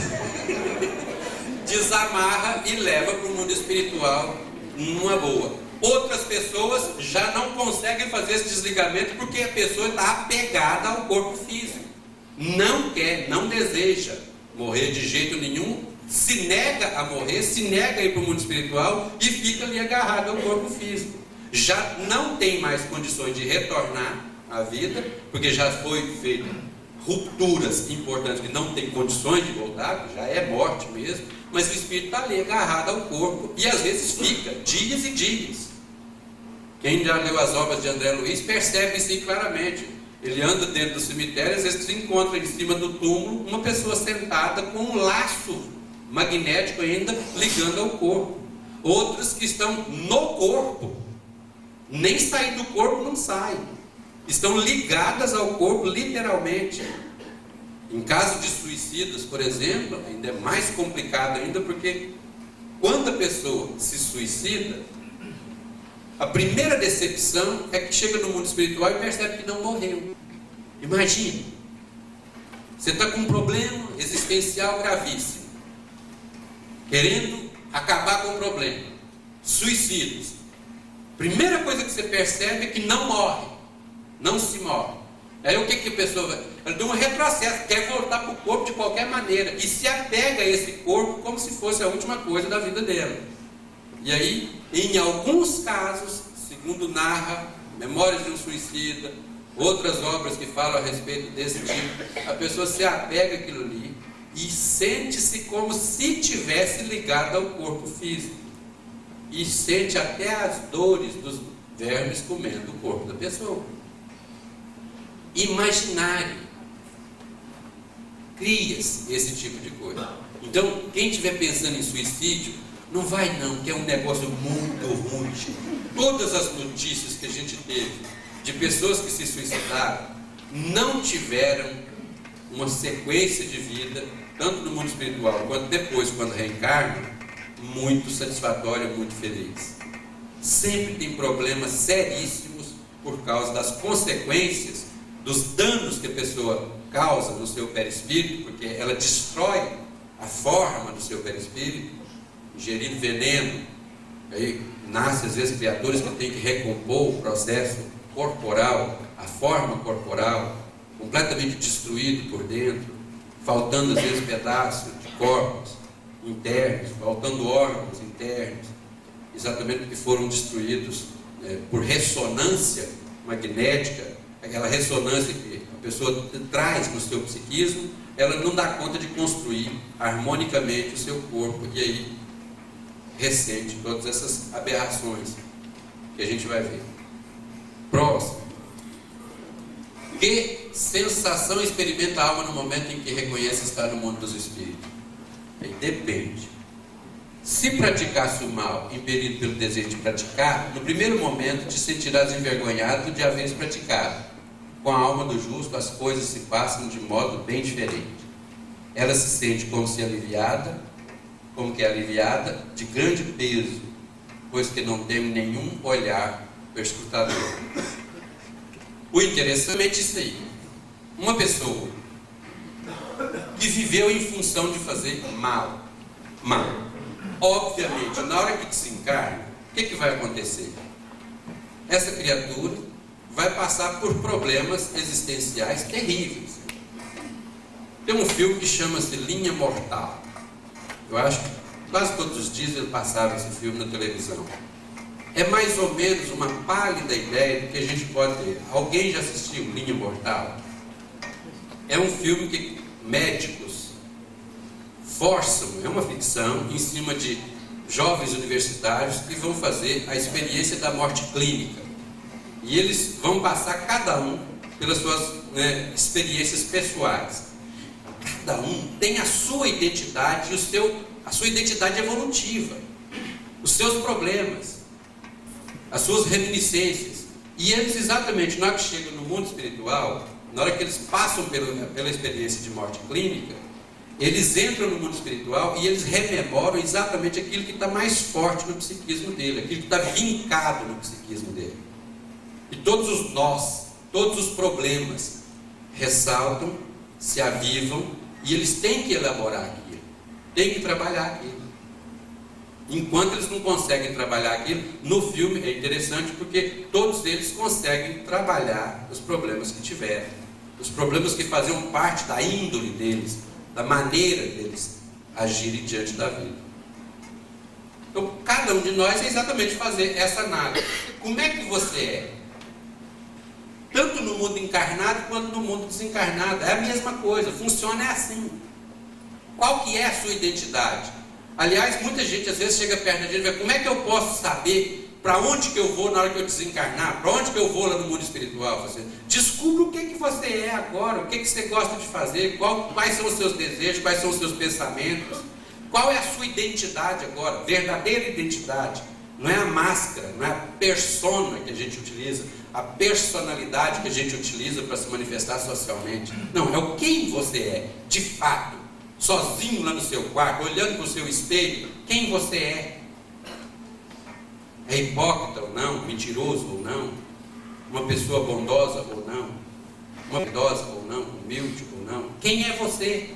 desamarra e leva para o mundo espiritual numa boa. Outras pessoas já não conseguem fazer esse desligamento porque a pessoa está apegada ao corpo físico, não quer, não deseja morrer de jeito nenhum, se nega a morrer, se nega a ir para o mundo espiritual e fica ali agarrado ao corpo físico. Já não tem mais condições de retornar à vida, porque já foi feita rupturas importantes que não tem condições de voltar, já é morte mesmo, mas o espírito está ali agarrado ao corpo e às vezes fica dias e dias. Quem já leu as obras de André Luiz percebe isso aí claramente. Ele anda dentro do cemitério, às vezes se encontra em cima do túmulo uma pessoa sentada com um laço magnético ainda ligando ao corpo. Outros que estão no corpo, nem sair do corpo não saem, estão ligadas ao corpo literalmente. Em caso de suicidas, por exemplo, ainda é mais complicado ainda, porque quando a pessoa se suicida, a primeira decepção é que chega no mundo espiritual e percebe que não morreu. Imagine, você está com um problema existencial gravíssimo, querendo acabar com o problema, suicidas. Primeira coisa que você percebe é que não morre, não se morre. Aí o que a pessoa vai? Ela deu um retrocesso, quer voltar para o corpo de qualquer maneira e se apega a esse corpo como se fosse a última coisa da vida dela. E aí, em alguns casos, segundo narra Memórias de um Suicida, outras obras que falam a respeito desse tipo, a pessoa se apega àquilo ali e sente-se como se tivesse ligado ao corpo físico. E sente até as dores dos vermes comendo o corpo da pessoa. Imaginário. Cria-se esse tipo de coisa. Então, quem estiver pensando em suicídio, não vai não, que é um negócio muito ruim. Todas as notícias que a gente teve de pessoas que se suicidaram não tiveram uma sequência de vida, tanto no mundo espiritual quanto depois, quando reencarnam, muito satisfatória, muito feliz. Sempre tem problemas seríssimos por causa das consequências, dos danos que a pessoa causa no seu perispírito, porque ela destrói a forma do seu perispírito, ingerindo veneno. Aí nasce às vezes criaturas que têm que recompor o processo corporal, a forma corporal, completamente destruído por dentro, faltando às vezes pedaços de corpos internos, faltando órgãos internos, exatamente porque foram destruídos por ressonância magnética, aquela ressonância que a pessoa traz no seu psiquismo, ela não dá conta de construir harmonicamente o seu corpo, e aí ressente todas essas aberrações que a gente vai ver. Próximo. Que sensação experimenta a alma no momento em que reconhece estar no mundo dos espíritos? Aí depende. Se praticasse o mal, impelido pelo desejo de praticar, no primeiro momento te sentirás envergonhado de haveres praticado. Com a alma do justo, as coisas se passam de modo bem diferente. Ela se sente como se aliviada, como que é aliviada, de grande peso, pois que não teme nenhum olhar perscrutador. O interessante é isso aí. Uma pessoa que viveu em função de fazer mal, obviamente, na hora que desencarna, o que vai acontecer? Essa criatura vai passar por problemas existenciais terríveis. Tem um filme que chama-se Linha Mortal. Eu acho que quase todos os dias ele passava esse filme na televisão. É mais ou menos uma pálida ideia do que a gente pode ter. Alguém já assistiu Linha Mortal? É um filme que médicos forçam, é uma ficção, em cima de jovens universitários que vão fazer a experiência da morte clínica. E eles vão passar cada um pelas suas experiências pessoais. Cada um tem a sua identidade e a sua identidade evolutiva, os seus problemas, as suas reminiscências. E eles, exatamente na hora que chegam no mundo espiritual, na hora que eles passam pela experiência de morte clínica, eles entram no mundo espiritual e eles rememoram exatamente aquilo que está mais forte no psiquismo dele, aquilo que está vincado no psiquismo dele. E todos os nós, todos os problemas ressaltam, se avivam, e eles têm que elaborar aquilo, têm que trabalhar aquilo. Enquanto eles não conseguem trabalhar aquilo, no filme é interessante porque todos eles conseguem trabalhar os problemas que tiveram, os problemas que faziam parte da índole deles, da maneira deles agirem diante da vida. Então, cada um de nós é exatamente fazer essa análise. Como é que você é? Tanto no mundo encarnado quanto no mundo desencarnado. É a mesma coisa, funciona assim. Qual que é a sua identidade? Aliás, muita gente às vezes chega perto da gente e vai, como é que eu posso saber para onde que eu vou na hora que eu desencarnar? Para onde que eu vou lá no mundo espiritual? Você descubra o que você é agora, o que você gosta de fazer, quais são os seus desejos, quais são os seus pensamentos, qual é a sua identidade agora, verdadeira identidade. Não é a máscara, não é a persona que a gente utiliza, a personalidade que a gente utiliza para se manifestar socialmente. Não, é o quem você é, de fato, sozinho lá no seu quarto, olhando para o seu espelho, quem você é. É hipócrita ou não, mentiroso ou não, uma pessoa bondosa ou não, uma piedosa ou não, humilde ou não. Quem é você?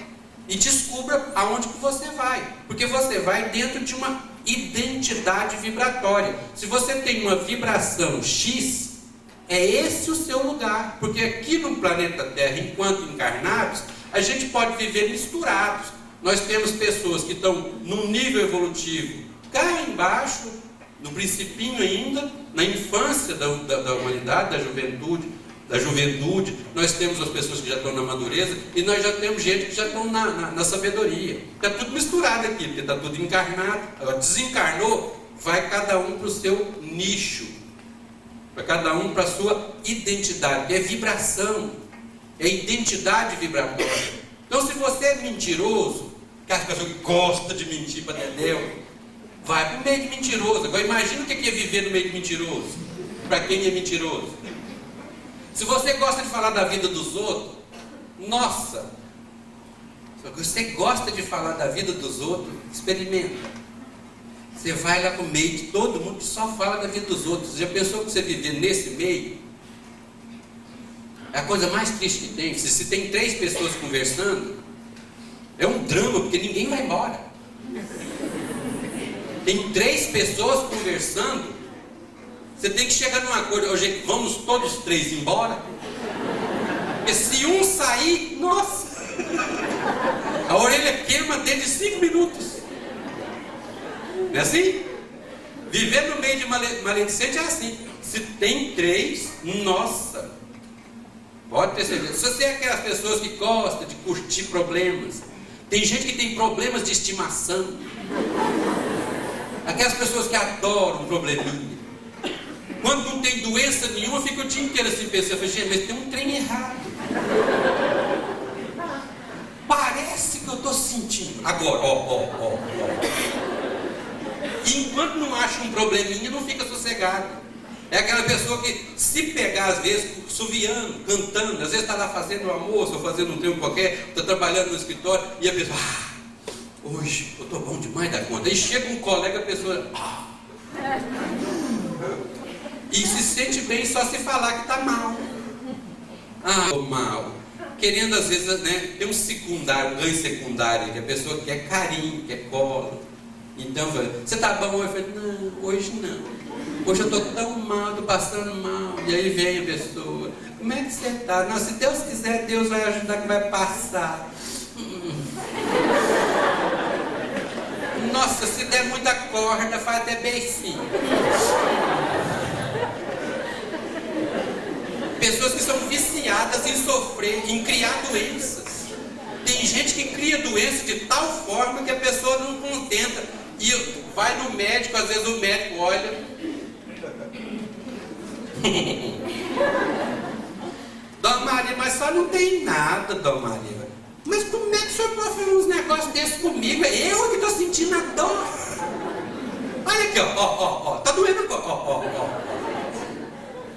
E descubra aonde que você vai, porque você vai dentro de uma identidade vibratória. Se você tem uma vibração X, é esse o seu lugar, porque aqui no planeta Terra, enquanto encarnados, a gente pode viver misturados. Nós temos pessoas que estão num nível evolutivo cá embaixo, no principinho ainda, na infância da humanidade, da juventude, nós temos as pessoas que já estão na madureza, e nós já temos gente que já estão na sabedoria. Está tudo misturado aqui, porque está tudo encarnado. Agora, desencarnou, vai cada um para o seu nicho, para cada um para a sua identidade, é vibração, é identidade vibratória. Então, se você é mentiroso, aquela pessoa que gosta de mentir para Dedéu, vai para o meio de mentiroso. Agora, imagina o que é viver no meio de mentiroso, para quem é mentiroso. Se você gosta de falar da vida dos outros, nossa, se você gosta de falar da vida dos outros, experimenta. Você vai lá para o meio de todo mundo que só fala da vida dos outros. Já pensou que você viver nesse meio? É a coisa mais triste que tem. Se tem 3 pessoas conversando, é um drama, porque ninguém vai embora. Tem 3 pessoas conversando, você tem que chegar num acordo. Hoje vamos todos 3 embora, porque se um sair, nossa, a orelha queima dentro de 5 minutos. Não é assim? Viver no meio de maledicente é assim. Se tem 3, nossa, pode ter certeza. Se você é aquelas pessoas que gostam de curtir problemas, tem gente que tem problemas de estimação, aquelas pessoas que adoram um probleminha. Quando não tem doença nenhuma, fica o dia inteiro assim pensando, gente, mas tem um trem errado. Parece que eu estou sentindo. Agora, ó. Enquanto não acha um probleminha, não fica sossegado. É aquela pessoa que, se pegar às vezes, suviando, cantando, às vezes está lá fazendo o almoço, ou fazendo um treino qualquer, está trabalhando no escritório, e a pessoa, hoje eu estou bom demais da conta. Aí chega um colega, a pessoa... E se sente bem só se falar que está mal. Estou mal. Querendo às vezes, né, ter um secundário, um ganho secundário, que a pessoa quer carinho, quer colo. Então, você está bom hoje? Eu falei, não, hoje não. Hoje eu estou tão mal, estou passando mal. E aí vem a pessoa, como é que você está? Não, se Deus quiser, Deus vai ajudar que vai passar. Nossa, se der muita corda, faz até beicinho. Pessoas que são viciadas em sofrer, em criar doenças. Tem gente que cria doença de tal forma que a pessoa não contenta. E vai no médico, às vezes o médico olha... Dona Maria, mas só não tem nada, Dona Maria. Mas como é que o senhor pode fazer uns negócios desses comigo? É eu que estou sentindo a dor. Olha aqui, ó, tá doendo agora, ó.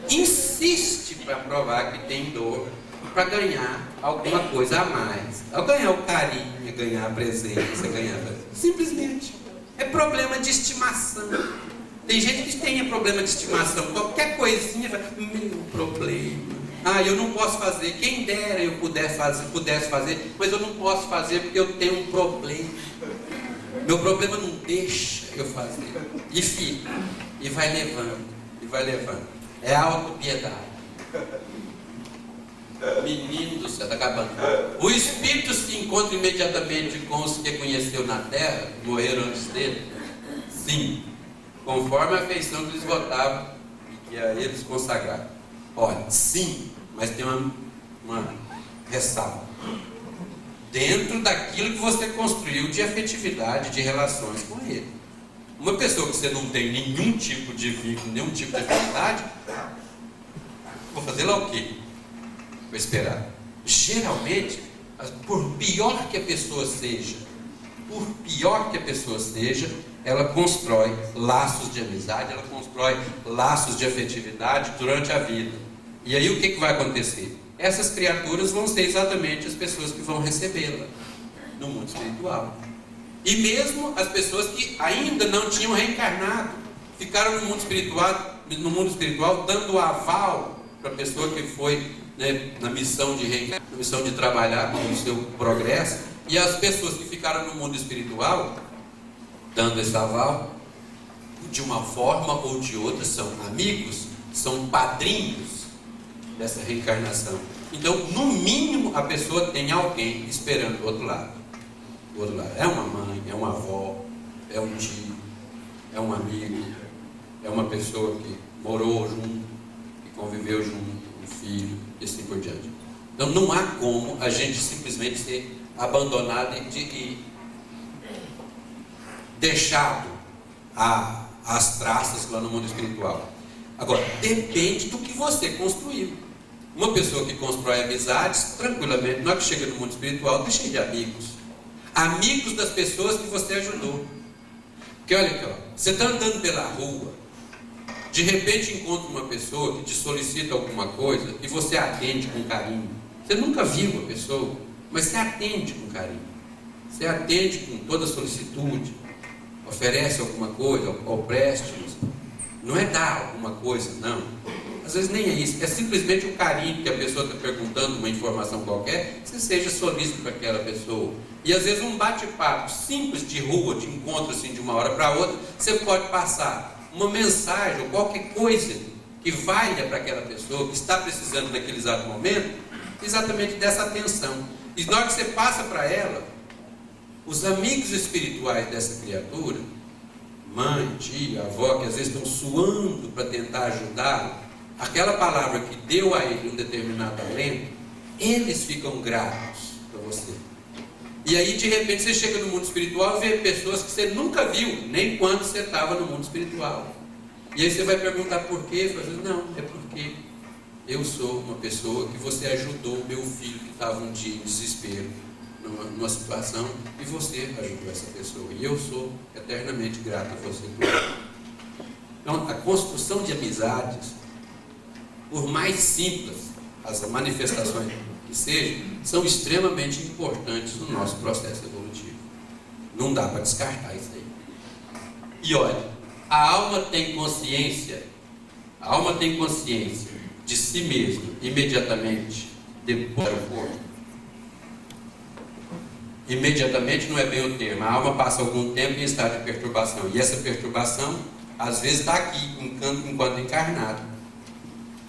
Insiste para provar que tem dor, para ganhar alguma coisa a mais. Ao ganhar o carinho, ganhar a presença, simplesmente. É problema de estimação. Tem gente que tem problema de estimação. Qualquer coisinha, meu problema. Eu não posso fazer. Quem dera eu pudesse fazer, mas eu não posso fazer porque eu tenho um problema. Meu problema não deixa eu fazer. E fica. E vai levando. É autopiedade. Menino do céu, está acabando. O Espírito se encontra imediatamente com os que conheceu na terra, que morreram antes dele. Sim. Conforme a afeição que eles votavam e que a eles consagraram. Olha, sim, mas tem uma ressalva. Dentro daquilo que você construiu de afetividade, de relações com ele. Uma pessoa que você não tem nenhum tipo de vínculo, nenhum tipo de afinidade, vou fazer lá o quê? Vou esperar. Geralmente, por pior que a pessoa seja, ela constrói laços de amizade, ela constrói laços de afetividade durante a vida. E aí o que vai acontecer? Essas criaturas vão ser exatamente as pessoas que vão recebê-la no mundo espiritual. E mesmo as pessoas que ainda não tinham reencarnado, ficaram no mundo espiritual dando aval para a pessoa que foi, né, na missão de reencarnar, na missão de trabalhar com o seu progresso. E as pessoas que ficaram no mundo espiritual, dando esse aval, de uma forma ou de outra, são amigos, são padrinhos dessa reencarnação. Então, no mínimo, a pessoa tem alguém esperando do outro lado. É uma mãe, é uma avó, é um tio, é um amigo, é uma pessoa que morou junto, que conviveu junto, um filho, e assim por diante. Então, não há como a gente simplesmente ser abandonado e deixado às traças lá no mundo espiritual. Agora, depende do que você construiu. Uma pessoa que constrói amizades, tranquilamente, na hora que chega no mundo espiritual, está cheio de amigos. Amigos das pessoas que você ajudou. Porque olha aqui, você está andando pela rua, de repente encontra uma pessoa que te solicita alguma coisa e você atende com carinho. Você nunca viu a pessoa, mas você atende com carinho. Você atende com toda solicitude, oferece alguma coisa, ou préstimos. Não é dar alguma coisa, não. Às vezes nem é isso, é simplesmente o carinho que a pessoa está perguntando uma informação qualquer, você seja solícito para aquela pessoa. E às vezes um bate-papo simples de rua, de encontro assim de uma hora para outra, você pode passar uma mensagem ou qualquer coisa que valha para aquela pessoa que está precisando naquele exato momento, exatamente dessa atenção. E na hora que você passa para ela, os amigos espirituais dessa criatura, mãe, tia, avó, que às vezes estão suando para tentar ajudá-lo, aquela palavra que deu a ele um determinado alento, eles ficam gratos para você. E aí de repente você chega no mundo espiritual e vê pessoas que você nunca viu, nem quando você estava no mundo espiritual. E aí você vai perguntar por quê? Você vai dizer, não, é porque eu sou uma pessoa que você ajudou o meu filho que estava um dia em desespero, numa situação, e você ajudou essa pessoa. E eu sou eternamente grato a você por isso. Então, a construção de amizades, por mais simples as manifestações que sejam, são extremamente importantes no nosso processo evolutivo. Não dá para descartar isso aí. E olha, a alma tem consciência de si mesma imediatamente depois do corpo. Imediatamente não é bem o termo. A alma passa algum tempo em estado de perturbação. E essa perturbação, às vezes, está aqui, enquanto encarnado.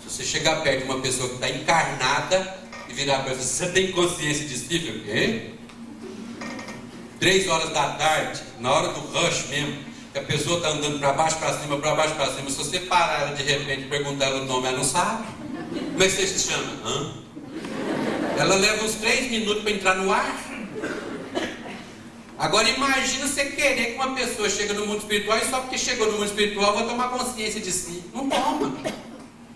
Se você chegar perto de uma pessoa que está encarnada e virar para você tem consciência de si? O quê? 3 horas da tarde, na hora do rush mesmo, que a pessoa está andando para baixo, para cima, para baixo, para cima. Se você parar ela de repente e perguntar ela o nome, ela não sabe. Como é que você se chama? Hã? Ela leva uns 3 minutos para entrar no ar. Agora imagina você querer que uma pessoa chegue no mundo espiritual e só porque chegou no mundo espiritual vai tomar consciência de si. Não toma.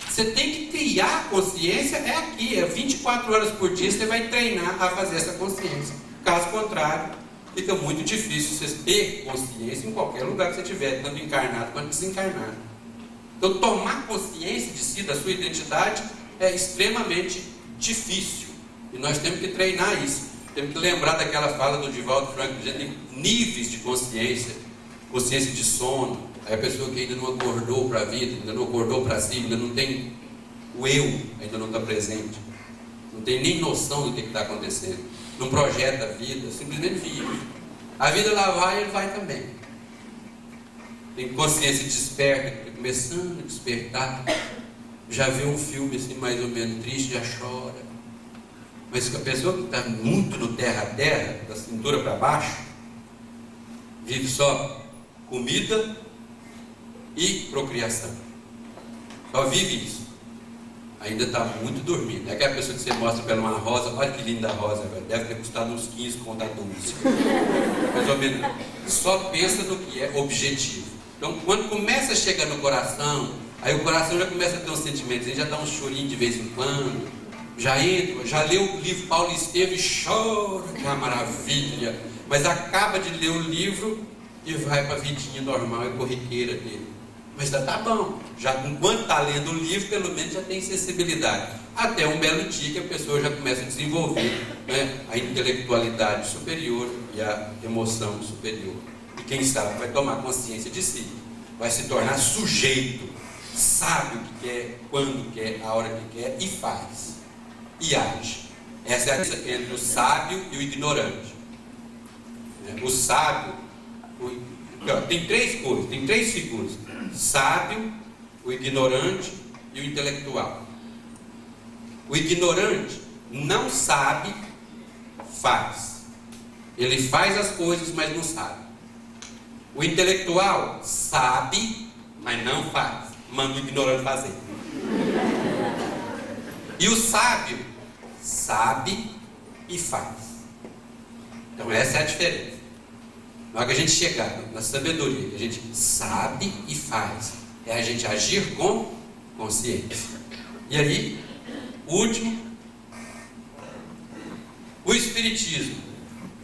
Você tem que criar consciência, é aqui, é 24 horas por dia você vai treinar a fazer essa consciência. Caso contrário, fica muito difícil você ter consciência em qualquer lugar que você estiver, tanto encarnado quanto desencarnado. Então tomar consciência de si, da sua identidade, é extremamente difícil. E nós temos que treinar isso. Temos que lembrar daquela fala do Divaldo Franco, de níveis de consciência, consciência de sono. Aí a pessoa que ainda não acordou para a vida, ainda não acordou para si, ainda não tem o eu, ainda não está presente, não tem nem noção do que está acontecendo, não projeta a vida, simplesmente vive. A vida lá vai, ele vai também. Tem consciência desperta, que está começando a despertar, já vê um filme assim mais ou menos triste, já chora. Mas a pessoa que está muito no terra a terra, da cintura para baixo, vive só comida e procriação. Só vive isso. Ainda está muito dormindo. É aquela pessoa que você mostra para ela uma rosa, olha que linda a rosa, velho. Deve ter custado uns 15 conto a 12. Mais ou menos. Só pensa no que é objetivo. Então, quando começa a chegar no coração, aí o coração já começa a ter uns sentimentos, ele já dá um chorinho de vez em quando. Já entra, já leu o livro Paulo Esteves e chora, que é uma maravilha. Mas acaba de ler o livro e vai para a vidinha normal e corriqueira dele. Mas tá bom, já enquanto está lendo o livro, pelo menos já tem sensibilidade. Até um belo dia que a pessoa já começa a desenvolver, né, a intelectualidade superior e a emoção superior. E quem sabe vai tomar consciência de si, vai se tornar sujeito, sabe o que quer, quando quer, a hora que quer e faz. E age. Essa é a diferença entre o sábio e o ignorante. O sábio, tem 3 coisas, tem 3 figuras: sábio, o ignorante e o intelectual. O ignorante não sabe, faz. Ele faz as coisas, mas não sabe. O intelectual sabe, mas não faz. Manda o ignorante fazer. E o sábio sabe e faz. Então essa é a diferença. Na hora que a gente chegar na sabedoria, que a gente sabe e faz, é a gente agir com consciência. E aí, o último, o Espiritismo.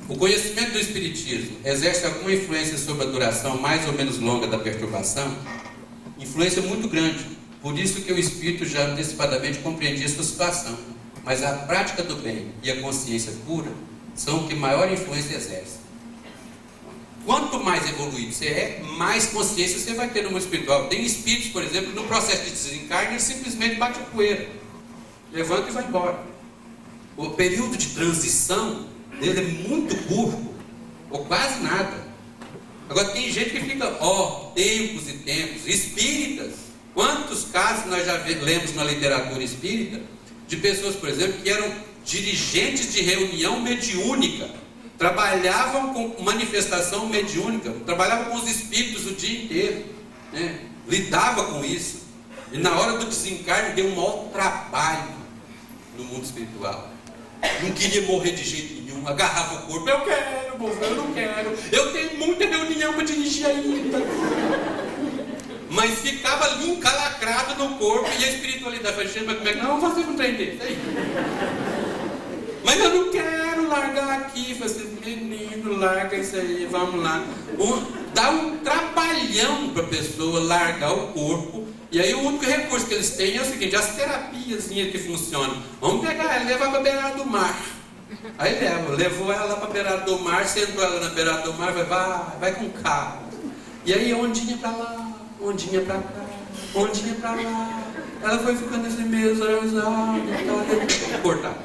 O conhecimento do Espiritismo exerce alguma influência sobre a duração mais ou menos longa da perturbação? Influência muito grande. Por isso que o Espírito já antecipadamente compreendia sua situação. Mas a prática do bem e a consciência pura são o que maior influência exerce. Quanto mais evoluído você é, mais consciência você vai ter no mundo espiritual. Tem espíritos, por exemplo, que no processo de desencarne, ele simplesmente bate a poeira, levanta e vai embora. O período de transição dele é muito curto, ou quase nada. Agora tem gente que fica, tempos e tempos. Espíritas, quantos casos nós já lemos na literatura espírita, de pessoas, por exemplo, que eram dirigentes de reunião mediúnica, trabalhavam com manifestação mediúnica, trabalhavam com os espíritos o dia inteiro, né? Lidava com isso, e na hora do desencarne deu um maior trabalho no mundo espiritual. Não queria morrer de jeito nenhum, agarrava o corpo, eu quero morrer, eu não quero, eu tenho muita reunião para dirigir ainda. Mas ficava ali encalacrado no corpo, e a espiritualidade foi mas como é que não vamos fazer um trem desse aí? Mas eu não quero largar aqui. Você, menino, larga isso aí, vamos lá. Dá um trabalhão para a pessoa largar o corpo. E aí o único recurso que eles têm é o seguinte: as terapias que funcionam. Vamos pegar ela e levar para a beirada do mar. Aí levou ela lá para a beirada do mar, sentou ela na beirada do mar, vai com calma. E aí ondinha para lá, ondinha para cá, ondinha para lá. Ela foi ficando assim meio zanzada, cortar.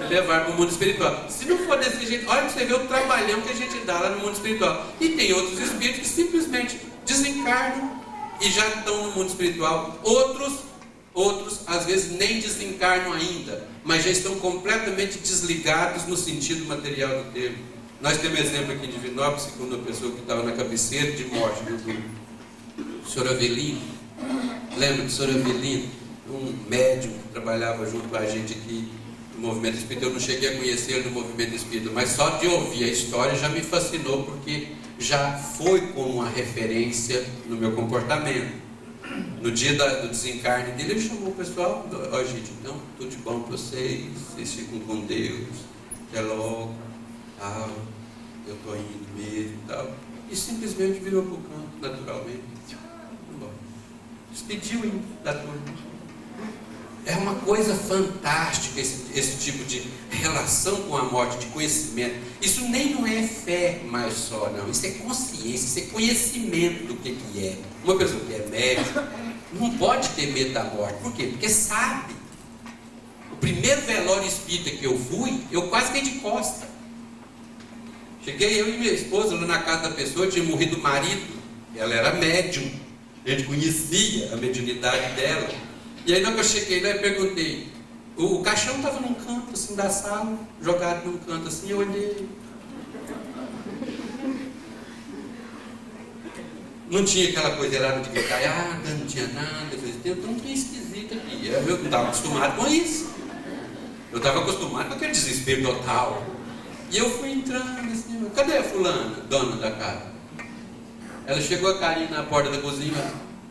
Levar para o mundo espiritual. Se não for desse jeito, olha para você ver o trabalhão que a gente dá lá no mundo espiritual. E tem outros espíritos que simplesmente desencarnam e já estão no mundo espiritual. Outros às vezes nem desencarnam ainda, mas já estão completamente desligados no sentido material do termo. Nós temos exemplo aqui em Divinópolis, segundo a pessoa que estava na cabeceira de morte do Sr. Avelino. Lembra do Sr. Avelino? Um médium que trabalhava junto com a gente aqui no movimento espírita. Eu não cheguei a conhecer ele no movimento espírita, mas só de ouvir a história já me fascinou, porque já foi como uma referência no meu comportamento. No dia do desencarne dele, ele chamou o pessoal: ó, gente, então, tudo de bom para vocês ficam com Deus, até logo, tal, eu estou indo mesmo, tal. E simplesmente virou para o canto, naturalmente. Embora. Despediu da turma. É uma coisa fantástica esse tipo de relação com a morte, de conhecimento. Isso nem não é fé mais só, não. Isso é consciência, isso é conhecimento do que é. Uma pessoa que é médica não pode ter medo da morte. Por quê? Porque sabe. O primeiro velório espírita que eu fui, eu quase caí de costa. Cheguei eu e minha esposa lá na casa da pessoa, tinha morrido o marido. Ela era médium. A gente conhecia a mediunidade dela. E aí, quando eu cheguei lá, eu perguntei. O caixão estava num canto assim da sala, jogado num canto assim, eu olhei. Não tinha aquela coisa lá de gritaiada, não tinha nada. Eu falei, tem um trem esquisito aqui. Eu não estava acostumado com isso. Eu estava acostumado com aquele desespero total. E eu fui entrando assim, cadê a fulana, dona da casa? Ela chegou a cair na porta da cozinha.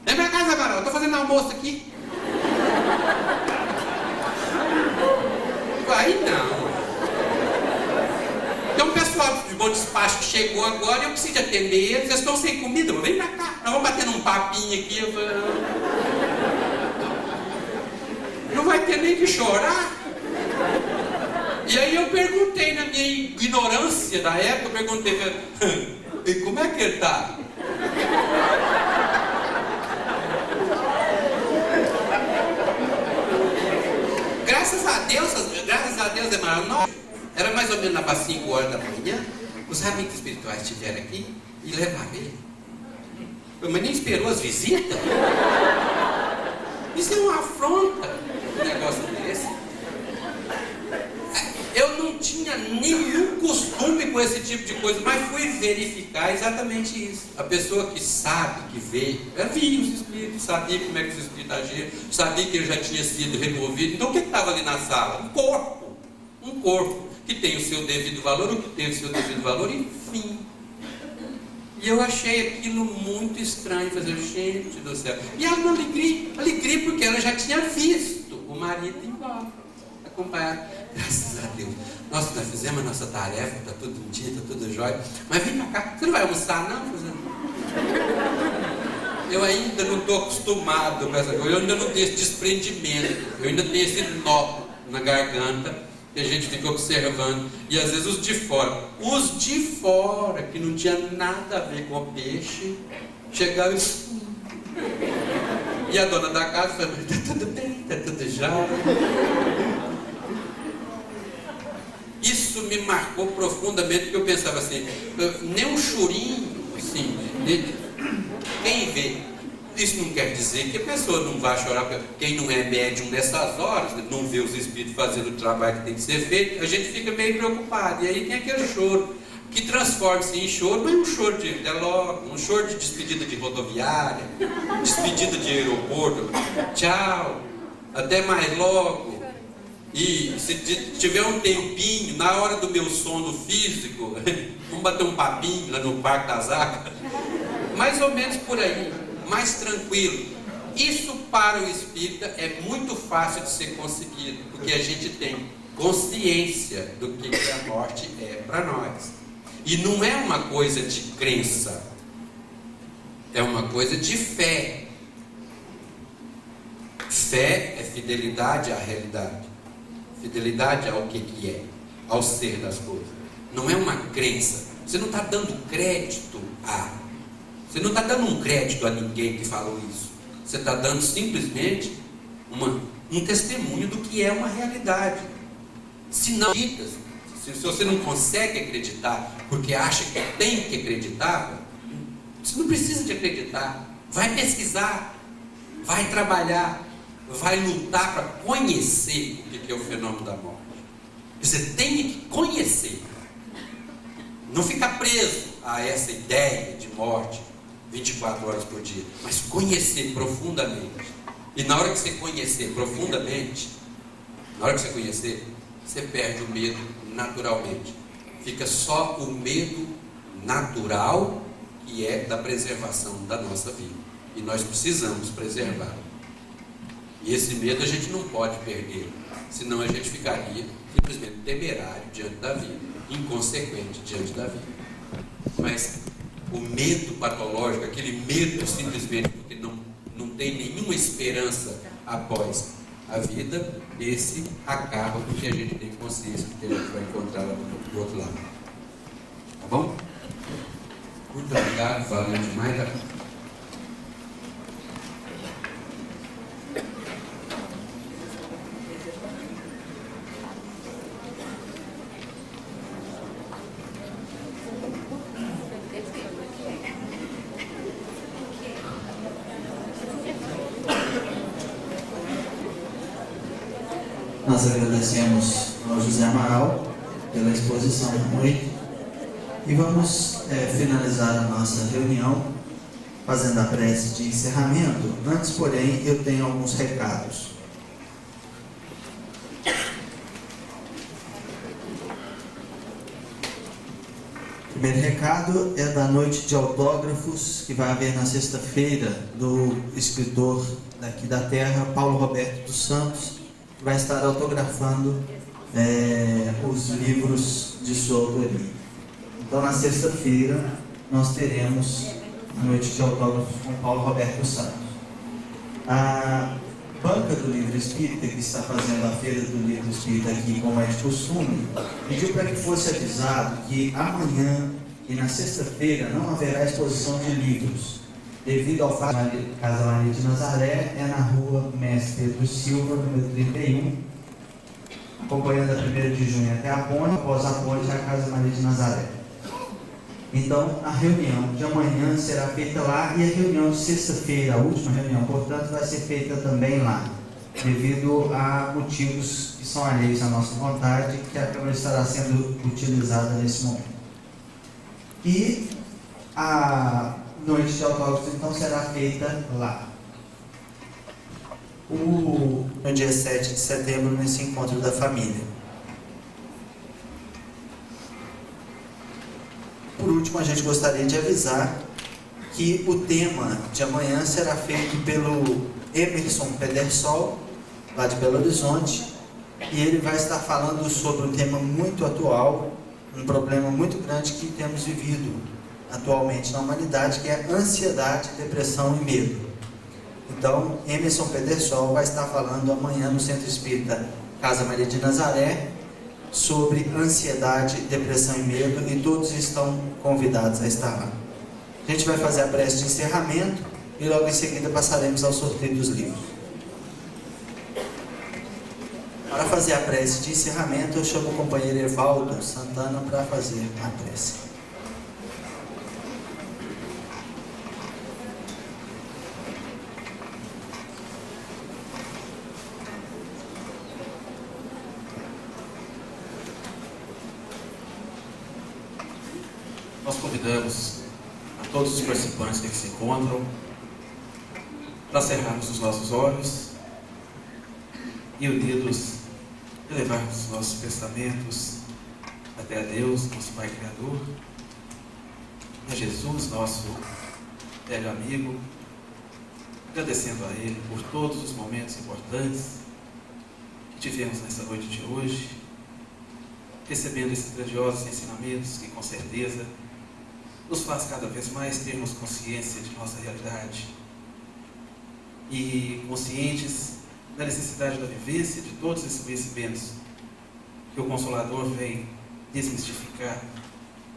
Vem pra casa, Amaral, eu estou fazendo almoço aqui. Aí não. Tem um pessoal de bom despacho que chegou agora e eu preciso atender eles. Vocês estão sem comida? Vem pra cá. Nós vamos bater num papinho aqui. Não vai ter nem que chorar. E aí eu perguntei, na minha ignorância da época, eu perguntei, e como é que ele está? Graças a Deus, Emanuel, era mais ou menos lá para 5 horas da manhã, os amigos espirituais estiveram aqui e levaram ele. Mas nem esperou as visitas. Isso é uma afronta, um negócio desse. Eu não tinha nenhum costume com esse tipo de coisa, mas fui verificar exatamente isso. A pessoa que sabe, que vê, ela via os espíritos, sabia como é que os espíritos agiam, sabia que ele já tinha sido removido. Então o que estava ali na sala? Um corpo que tem o seu devido valor, o que tem o seu devido valor, enfim. E eu achei aquilo muito estranho, fazer, gente do céu. E ela não alegria porque ela já tinha visto o marido embora, acompanhado. Graças a Deus. Nós fizemos a nossa tarefa, está tudo em dia, está tudo jóia. Mas vem pra cá, você não vai almoçar não? Eu ainda não estou acostumado com essa coisa, eu ainda não tenho esse desprendimento, eu ainda tenho esse nó na garganta, que a gente fica observando. E às vezes os de fora, que não tinha nada a ver com o peixe, chegavam e a dona da casa falou, está tudo bem, está tudo jóia. Isso me marcou profundamente, porque eu pensava assim, nem um chorinho, assim, quem vê, isso não quer dizer que a pessoa não vai chorar, porque quem não é médium nessas horas, não vê os espíritos fazendo o trabalho que tem que ser feito, a gente fica meio preocupado, e aí tem aquele choro, que transforma-se em choro, mas um choro de logo, um choro de despedida de rodoviária, despedida de aeroporto, tchau, até mais logo. E se tiver um tempinho, na hora do meu sono físico, vamos bater um papinho lá no Parque das Águas, mais ou menos por aí, mais tranquilo. Isso para o espírita é muito fácil de ser conseguido, porque a gente tem consciência do que a morte é para nós. E não é uma coisa de crença, é uma coisa de fé. Fé é fidelidade à realidade. Fidelidade ao que é. ao ser das coisas. Não é uma crença. Você não está dando crédito a. Você não está dando um crédito a ninguém que falou isso. Você está dando simplesmente um testemunho do que é uma realidade. Se você não consegue acreditar porque acha que tem que acreditar, você não precisa de acreditar. Vai pesquisar, vai trabalhar, vai lutar para conhecer o que é o fenômeno da morte. Você tem que conhecer. Não ficar preso a essa ideia de morte 24 horas por dia, mas conhecer profundamente. E na hora que você conhecer profundamente, você perde o medo naturalmente. Fica só o medo natural, que é da preservação da nossa vida. E nós precisamos preservar. E esse medo a gente não pode perder, senão a gente ficaria simplesmente temerário diante da vida, inconsequente diante da vida. Mas o medo patológico, aquele medo simplesmente porque não tem nenhuma esperança após a vida, esse acaba porque a gente tem consciência de que a gente vai encontrar lá do outro lado. Tá bom? Muito obrigado, falando demais. Nós agradecemos ao José Amaral pela exposição da noite e vamos finalizar a nossa reunião fazendo a prece de encerramento. Antes, porém, eu tenho alguns recados. O primeiro recado é da noite de autógrafos que vai haver na sexta-feira do escritor daqui da terra, Paulo Roberto dos Santos, que vai estar autografando os livros de sua autoria. Então, na sexta-feira, nós teremos a noite de autógrafos com Paulo Roberto dos Santos. A banca do Livro Espírita, que está fazendo a feira do Livro Espírita aqui, como é de costume, pediu para que fosse avisado que amanhã e na sexta-feira não haverá exposição de livros, devido ao fato que a Casa Maria de Nazaré é na rua Mestre Pedro Silva, número 31, acompanhando a 1º de junho até a ponte, após a ponte a Casa Maria de Nazaré. Então, a reunião de amanhã será feita lá e a reunião de sexta-feira, a última reunião, portanto, vai ser feita também lá, devido a motivos que são alheios à nossa vontade, que a Câmara estará sendo utilizada nesse momento. E a noite de autógrafos, então, será feita lá. No dia 7 de setembro, nesse encontro da família. Por último, a gente gostaria de avisar que o tema de amanhã será feito pelo Emerson Pedersol, lá de Belo Horizonte, e ele vai estar falando sobre um tema muito atual, um problema muito grande que temos vivido atualmente na humanidade, que é ansiedade, depressão e medo. Então, Emerson Pedersol vai estar falando amanhã no Centro Espírita Casa Maria de Nazaré sobre ansiedade, depressão e medo, e todos estão convidados a estar lá. A gente vai fazer a prece de encerramento e logo em seguida passaremos ao sorteio dos livros. Para fazer a prece de encerramento, eu chamo o companheiro Evaldo Santana para fazer a prece. Nós convidamos a todos os participantes que aqui se encontram para cerrarmos os nossos olhos e, unidos, elevarmos os nossos pensamentos até a Deus, nosso Pai Criador, a Jesus, nosso velho amigo, agradecendo a Ele por todos os momentos importantes que tivemos nessa noite de hoje, recebendo esses grandiosos ensinamentos que, com certeza, nos faz cada vez mais termos consciência de nossa realidade e conscientes da necessidade da vivência de todos esses conhecimentos que o Consolador vem desmistificar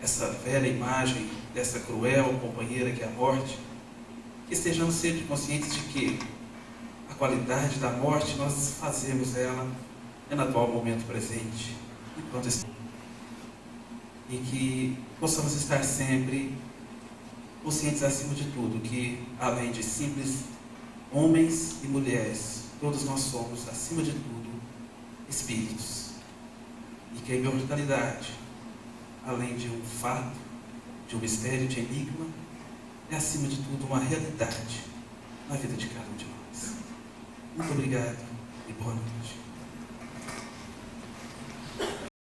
essa velha imagem dessa cruel companheira que é a morte, que estejamos sempre conscientes de que a qualidade da morte nós fazemos ela no atual momento presente, enquanto estamos, e que possamos estar sempre conscientes acima de tudo que, além de simples homens e mulheres, todos nós somos, acima de tudo, espíritos, e que a imortalidade, além de um fato, de um mistério, de enigma, é acima de tudo uma realidade na vida de cada um de nós. Muito obrigado e boa noite.